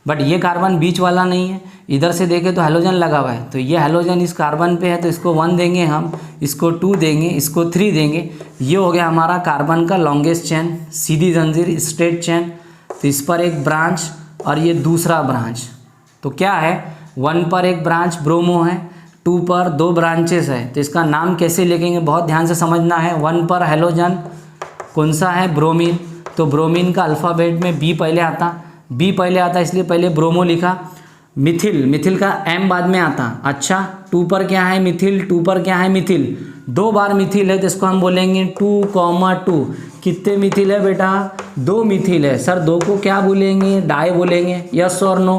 बट ये कार्बन बीच वाला नहीं है, इधर से देखें तो हैलोजन लगा हुआ है, तो ये हैलोजन इस कार्बन पे है तो इसको 1 देंगे हम, इसको 2 देंगे, इसको 3 देंगे। ये हो गया हमारा कार्बन का लॉन्गेस्ट चेन, सीधी जंजीर, स्ट्रेट चेन। तो इस पर एक ब्रांच और ये दूसरा ब्रांच, तो क्या है, 1 पर एक ब्रांच ब्रोमो है, 2 पर 2 ब्रांचेस है। तो इसका नाम कैसे लिखेंगे बहुत ध्यान से समझना है। 1 पर हैलोजन कौन सा है, ब्रोमीन, तो ब्रोमीन का अल्फ़ाबेट में B पहले आता, इसलिए पहले ब्रोमो लिखा। मिथिल का M बाद में आता। अच्छा 2 पर क्या है, मिथिल, 2 पर क्या है, मिथिल, 2 बार मिथिल है तो इसको हम बोलेंगे 2,2। कितने मिथिल है बेटा, 2 मिथिल है। सर 2 को क्या बोलेंगे, डाई बोलेंगे, यस और नो।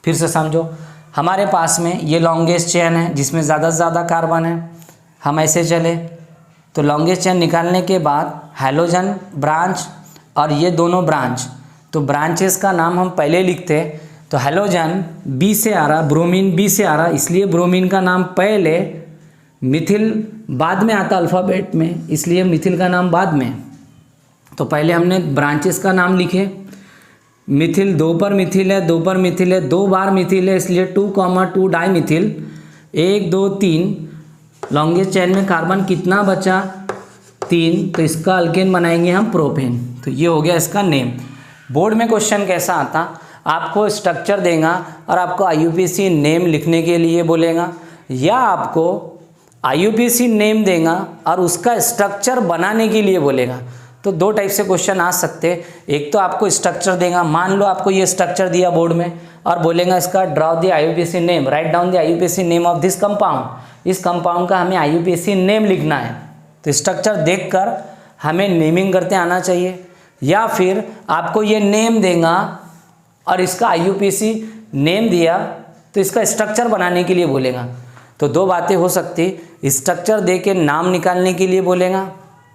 फिर से समझो, हमारे पास में ये लॉन्गेस्ट चेन है जिसमें ज़्यादा से ज़्यादा कार्बन है। हम ऐसे चले तो लॉन्गेस्ट चेन निकालने के बाद हैलोजन ब्रांच और ये दोनों ब्रांच, तो ब्रांचेस का नाम हम पहले लिखते। तो हैलोजन B से आ रहा, ब्रोमीन B से आ रहा, इसलिए ब्रोमीन का नाम पहले, मिथिल बाद में आता अल्फ़ाबेट में, इसलिए मिथिल का नाम बाद में। तो पहले हमने ब्रांचेस का नाम लिखे। मिथिल 2 पर मिथिल है, 2 पर मिथिल है, 2 बार मिथिल है, इसलिए 2,2 डाई मिथिल, 1 2 3 लॉन्गेस्ट चेन में कार्बन कितना बचा, 3, तो इसका अल्केन बनाएंगे हम प्रोपेन। तो ये हो गया इसका नेम। बोर्ड में क्वेश्चन कैसा आता, आपको स्ट्रक्चर देगा और आपको IUPAC नेम लिखने के लिए बोलेगा, या आपको IUPAC नेम देगा और उसका स्ट्रक्चर बनाने के लिए बोलेगा। तो दो टाइप से क्वेश्चन आ सकते हैं। एक तो आपको स्ट्रक्चर देगा, मान लो आपको ये स्ट्रक्चर दिया बोर्ड में और बोलेगा इसका draw the IUPAC name, write down the IUPAC name of this compound. इस कंपाउंड का हमें IUPAC नेम लिखना है। तो स्ट्रक्चर देखकर हमें नेमिंग करते आना चाहिए, या फिर आपको ये नेम देगा और इसका IUPAC नेम दिया तो इसका स्ट्रक्चर बनाने के लिए बोलेगा। तो दो बातें हो सकती, स्ट्रक्चर दे के नाम निकालने के लिए बोलेगा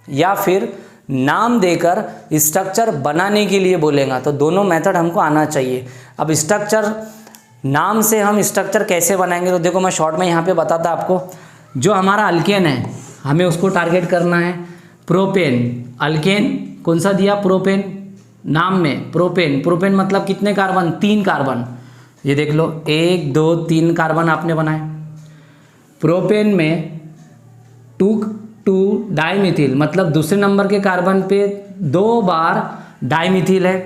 या फिर नाम देकर स्ट्रक्चर बनाने के लिए बोलेगा। तो दोनों मेथड हमको आना चाहिए। अब स्ट्रक्चर नाम से हम स्ट्रक्चर कैसे बनाएंगे, तो देखो मैं शॉर्ट में यहाँ पे बताता आपको। जो हमारा अल्केन है हमें उसको टारगेट करना है, प्रोपेन। अल्केन कौन सा दिया, प्रोपेन, नाम में प्रोपेन। प्रोपेन मतलब कितने कार्बन, 3 कार्बन। ये देख लो 1 2 3 कार्बन आपने बनाए। प्रोपेन में 2 डाइमिथिल मतलब दूसरे नंबर के कार्बन पे 2 बार डाइमिथिल है।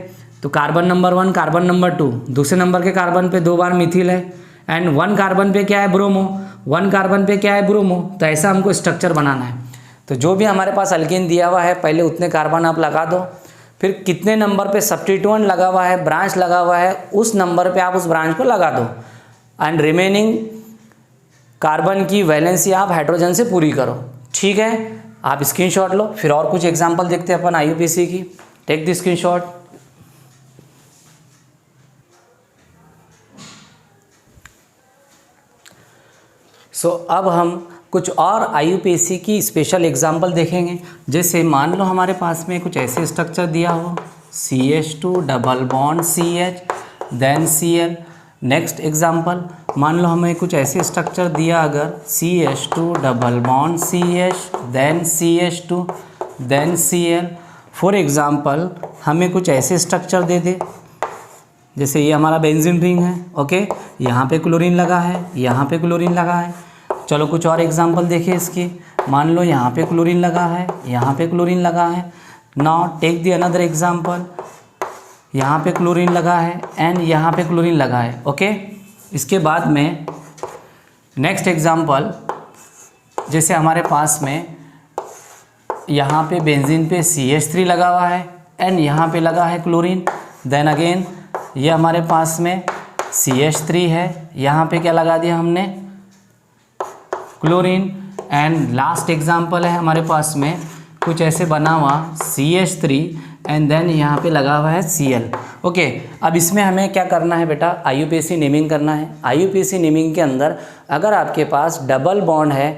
तो कार्बन नंबर 1 कार्बन नंबर 2, दूसरे नंबर के कार्बन पे 2 बार मिथिल है। एंड 1 कार्बन पे क्या है, ब्रोमो। 1 कार्बन पे क्या है, ब्रोमो। तो ऐसा हमको स्ट्रक्चर बनाना है। तो जो भी हमारे पास अल्केन दिया हुआ है पहले उतने कार्बन आप लगा दो, फिर कितने नंबर पे सब्स्टिट्यूएंट लगा हुआ है, ब्रांच लगा हुआ है, उस नंबर पे आप उस ब्रांच को लगा दो। एंड रिमेनिंग कार्बन की वैलेंसी आप हाइड्रोजन से पूरी करो। ठीक है, आप स्क्रीनशॉट लो। फिर और कुछ एग्जांपल देखते हैं अपन IUPAC की। Take the screenshot. सो अब हम कुछ और IUPAC की स्पेशल एग्जांपल देखेंगे। जैसे मान लो हमारे पास में कुछ ऐसे स्ट्रक्चर दिया हो, CH2 double bond CH then Cl। Next example, मान लो हमें कुछ ऐसे स्ट्रक्चर दिया अगर CH2 double bond CH then CH2 then Cl। For example हमें कुछ ऐसे स्ट्रक्चर दे दे, जैसे ये हमारा बेंजीन रिंग है, ओके, यहाँ पे क्लोरीन लगा है, यहाँ पे क्लोरीन लगा है। चलो कुछ और एग्जांपल देखिए इसकी। मान लो यहाँ पे क्लोरीन लगा है, यहाँ पे क्लोरीन लगा है। Now take the another example, यहाँ पे क्लोरीन लगा है एंड यहाँ पे क्लोरीन लगा है, ओके। इसके बाद में नेक्स्ट एग्जांपल, जैसे हमारे पास में यहाँ पे बेंजीन पे CH3 लगा हुआ है एंड यहाँ पे लगा है क्लोरीन। देन अगेन ये हमारे पास में CH3 है, यहाँ पे क्या लगा दिया हमने, क्लोरीन। एंड लास्ट एग्जांपल है हमारे पास में कुछ ऐसे बना हुआ CH3 एंड देन यहाँ पे लगा हुआ है Cl, ओके। अब इसमें हमें क्या करना है बेटा, IUPAC नेमिंग करना है। IUPAC नेमिंग के अंदर अगर आपके पास डबल बॉन्ड है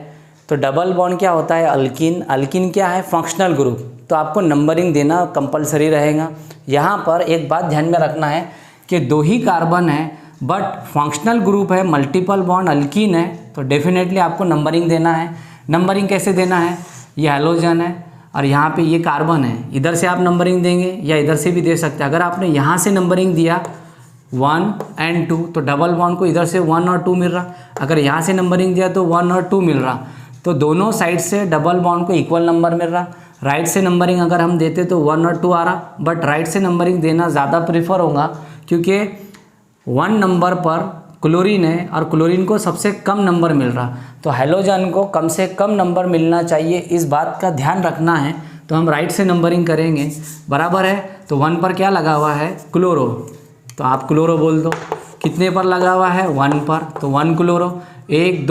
तो डबल बॉन्ड क्या होता है, अल्किन। अल्किन क्या है, फंक्शनल ग्रुप। तो आपको नंबरिंग देना कंपलसरी रहेगा। यहाँ पर एक बात ध्यान में रखना है कि 2 ही कार्बन है बट फंक्शनल ग्रुप है, मल्टीपल बॉन्ड अल्कीन है, तो डेफिनेटली आपको नंबरिंग देना है। नंबरिंग कैसे देना है, ये हैलोजन है और यहाँ पे ये कार्बन है, इधर से आप नंबरिंग देंगे या इधर से भी दे सकते हैं। अगर आपने यहाँ से नंबरिंग दिया 1 एंड 2 तो डबल बॉन्ड को इधर से 1 और 2 मिल रहा। अगर यहाँ से नंबरिंग दिया तो 1 और 2 मिल रहा। तो दोनों साइड से डबल बॉन्ड को इक्वल नंबर मिल रहा। राइट से नंबरिंग अगर हम देते तो 1 और 2 आ रहा, बट राइट से नंबरिंग देना ज़्यादा प्रेफर होगा क्योंकि 1 नंबर पर क्लोरीन है और क्लोरीन को सबसे कम नंबर मिल रहा। तो हैलोजन को कम से कम नंबर मिलना चाहिए, इस बात का ध्यान रखना है। तो हम राइट से नंबरिंग करेंगे, बराबर है। तो 1 पर क्या लगा हुआ है, क्लोरो, तो आप क्लोरो बोल दो। कितने पर लगा हुआ है, 1 पर, तो 1 क्लोरो। 1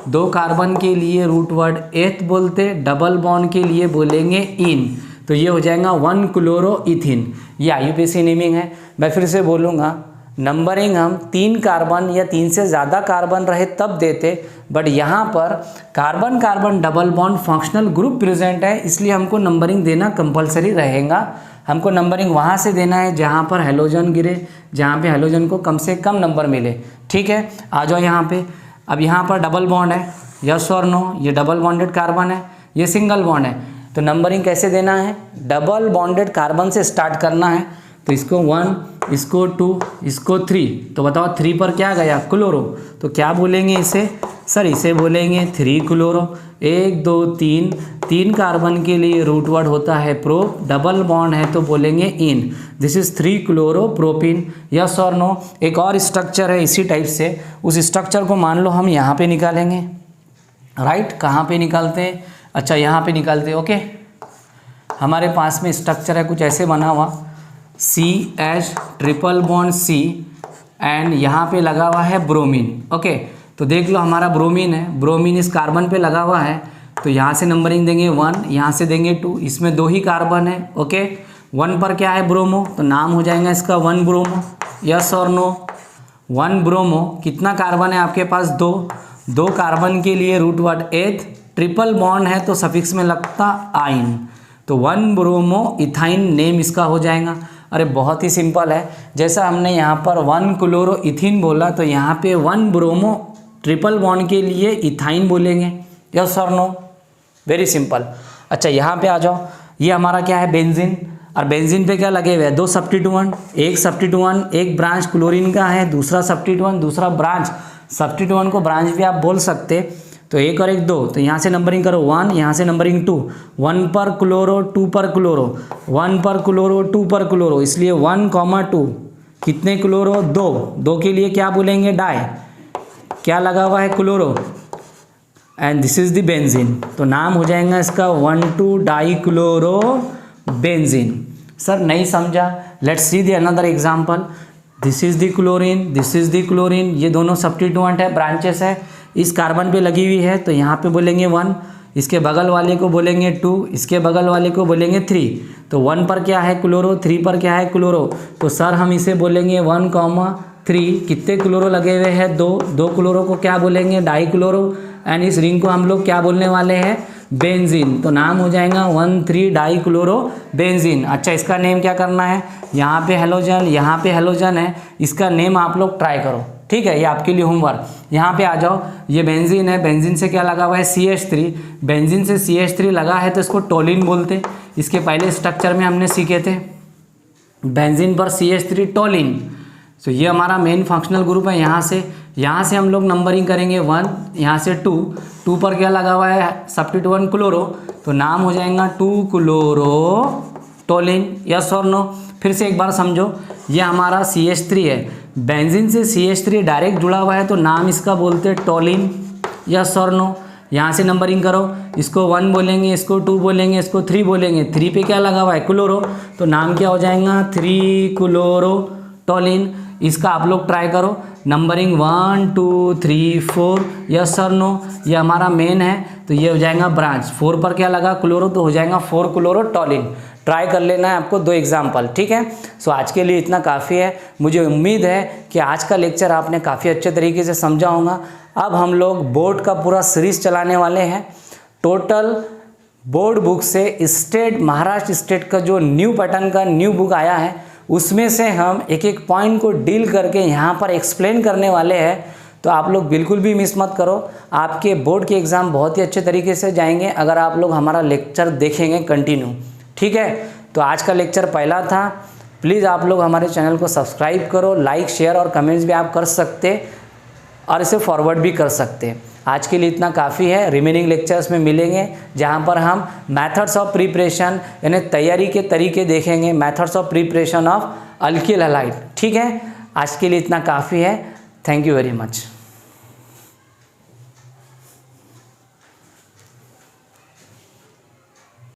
2 कार्बन के लिए रूट वर्ड एथ बोलते, डबल बॉन्ड के लिए बोलेंगे इन, तो ये हो जाएगा 1 क्लोरो इथिन। ये IUPAC नेमिंग है। मैं फिर से बोलूँगा, नंबरिंग हम 3 कार्बन या 3 से ज़्यादा कार्बन रहे तब देते, बट यहाँ पर carbon carbon double bond functional group present है, इसलिए हमको नंबरिंग देना कंपलसरी रहेगा। हमको नंबरिंग वहाँ से देना है जहाँ पर हैलोजन गिरे, जहाँ पे हैलोजन को कम से कम नंबर मिले। ठीक है, आ जाओ यहाँ पे। अब यहाँ पर डबल बॉन्ड है, यस और नो, ये डबल बॉन्डेड कार्बन है, ये सिंगल बॉन्ड है। तो नंबरिंग कैसे देना है, डबल बॉन्डेड कार्बन से स्टार्ट करना है। तो इसको 1, इसको 2, इसको 3, तो बताओ 3 पर क्या गया, क्लोरो, तो क्या बोलेंगे इसे, सर इसे बोलेंगे 3 क्लोरो। 1 2 3, 3 कार्बन के लिए रूट वर्ड होता है प्रोप, डबल बॉन्ड है तो बोलेंगे इन। This is 3 chloro propyne. Yes और नो। एक और स्ट्रक्चर है इसी टाइप से, उस स्ट्रक्चर को मान लो हम यहाँ पे निकालेंगे, राइट। कहाँ पे निकालते हैं? अच्छा यहाँ पे निकालते हैं, ओके। हमारे पास में स्ट्रक्चर है कुछ ऐसे बना हुआ, CH triple bond C and यहाँ पे लगा हुआ है ब्रोमीन, ओके। तो देख लो हमारा ब्रोमीन है, ब्रोमीन इस कार्बन पे लगा हुआ है, तो यहाँ से नंबरिंग देंगे 1, यहाँ से देंगे 2, इसमें 2 ही कार्बन है, ओके। 1 पर क्या है? ब्रोमो, तो नाम हो जाएगा इसका 1 ब्रोमो। यस और नो। 1 ब्रोमो। कितना कार्बन है आपके पास? 2 कार्बन के लिए रूट वर्ड एथ, ट्रिपल बॉन्ड है तो सफिक्स में लगता आइन, तो 1 ब्रोमो इथाइन नेम इसका हो जाएगा। अरे बहुत ही सिंपल है, जैसा हमने यहाँ पर 1 क्लोरो इथिन बोला तो यहाँ पे 1 ब्रोमो ट्रिपल बॉन्ड के लिए इथाइन बोलेंगे। यस और नो, वेरी सिंपल। अच्छा यहाँ पे आ जाओ, ये हमारा क्या है? बेंजीन। और बेंजीन पे क्या लगे हुए हैं? 2 सब्स्टिट्यूएंट, एक सब्स्टिट्यूएंट एक ब्रांच क्लोरीन का है, दूसरा सब्स्टिट्यूएंट दूसरा ब्रांच। सब्स्टिट्यूएंट को ब्रांच भी आप बोल सकते, तो 1 और 1 2, तो यहाँ से नंबरिंग करो 1, यहाँ से नंबरिंग 2, 1 पर क्लोरो 2 पर क्लोरो, 1 पर क्लोरो 2 पर क्लोरो, इसलिए 1, 2 कितने क्लोरो? 2 के लिए क्या बोलेंगे? डाई। क्या लगा हुआ है? Chloro. And this is the benzene, तो नाम हो जाएगा इसका 1,2 डाई क्लोरो बेंजीन। सर नहीं समझा? Let's see the another example. This is the chlorine, this is the chlorine, ये दोनों सब्स्टिट्यूएंट है, ब्रांचेस है, इस कार्बन पे लगी हुई है, तो यहाँ पे बोलेंगे 1, इसके बगल वाले को बोलेंगे 2, इसके बगल वाले को बोलेंगे 3। तो 1 पर क्या है? क्लोरो, 3 पर क्या है? क्लोरो, तो सर हम इसे बोलेंगे 1, 3। कितने क्लोरो लगे हुए हैं? 2 क्लोरो को क्या बोलेंगे? Die chloro. एंड इस रिंग को हम लोग क्या बोलने वाले हैं? बेंजीन। तो नाम हो जाएगा 1,3 डाई क्लोरो बेंजीन। अच्छा इसका नेम क्या करना है? यहाँ पे हेलोजन, यहाँ पे हेलोजन है, इसका नेम आप लोग ट्राई करो, ठीक है, ये आपके लिए होमवर्क। यहाँ पे आ जाओ, ये बेंजीन है, बेंजीन से क्या लगा हुआ है? CH3। बेंजीन से CH3 लगा है तो इसको टोलिन बोलते, इसके पहले स्ट्रक्चर में हमने सीखे थे। बेंजीन पर CH3 टोलिन, तो ये हमारा मेन फंक्शनल ग्रुप है। यहाँ से हम लोग नंबरिंग करेंगे 1, यहाँ से 2 पर क्या लगा हुआ है? सब्स्टिट्यूएंट क्लोरो, तो नाम हो जाएगा 2 क्लोरो टोलिन। यस और नो। फिर से एक बार समझो, ये हमारा CH3 है, बेंजीन से CH3 डायरेक्ट जुड़ा हुआ है तो नाम इसका बोलते हैं टोलिन। यस और नो। यहाँ से नंबरिंग करो, इसको 1 बोलेंगे, इसको 2 बोलेंगे, इसको 3 बोलेंगे। 3 पे क्या लगा हुआ है? क्लोरो, तो नाम क्या हो जाएगा? 3 क्लोरो टोलिन। इसका आप लोग ट्राई करो, नंबरिंग 1 2 3 4। यस और नो। ये हमारा मेन है तो ये हो जाएगा ब्रांच। 4 पर क्या लगा? क्लोरो, तो हो जाएगा 4 क्लोरो टोलिन। ट्राई कर लेना है आपको 2 एग्जाम्पल, ठीक है। सो आज के लिए इतना काफ़ी है। मुझे उम्मीद है कि आज का लेक्चर आपने काफ़ी अच्छे तरीके से समझा होगा। अब हम लोग बोर्ड का पूरा सीरीज चलाने वाले हैं। टोटल बोर्ड बुक से स्टेट, महाराष्ट्र स्टेट का जो न्यू पैटर्न का न्यू बुक आया है उसमें से हम एक एक पॉइंट को डील करके यहाँ पर एक्सप्लेन करने वाले हैं। तो आप लोग बिल्कुल भी मिस मत करो, आपके बोर्ड के एग्ज़ाम बहुत ही अच्छे तरीके से जाएंगे अगर आप लोग हमारा लेक्चर देखेंगे कंटिन्यू, ठीक है। तो आज का लेक्चर पहला था। प्लीज़ आप लोग हमारे चैनल को सब्सक्राइब करो, लाइक शेयर और कमेंट्स भी आप कर सकते और इसे फॉरवर्ड भी कर सकते हैं। आज के लिए इतना काफ़ी है। रिमेनिंग लेक्चर्स में मिलेंगे जहां पर हम मेथड्स ऑफ प्रिपरेशन यानी तैयारी के तरीके देखेंगे, methods of preparation of alkyl halide, ठीक है। आज के लिए इतना काफ़ी है। Thank you very much.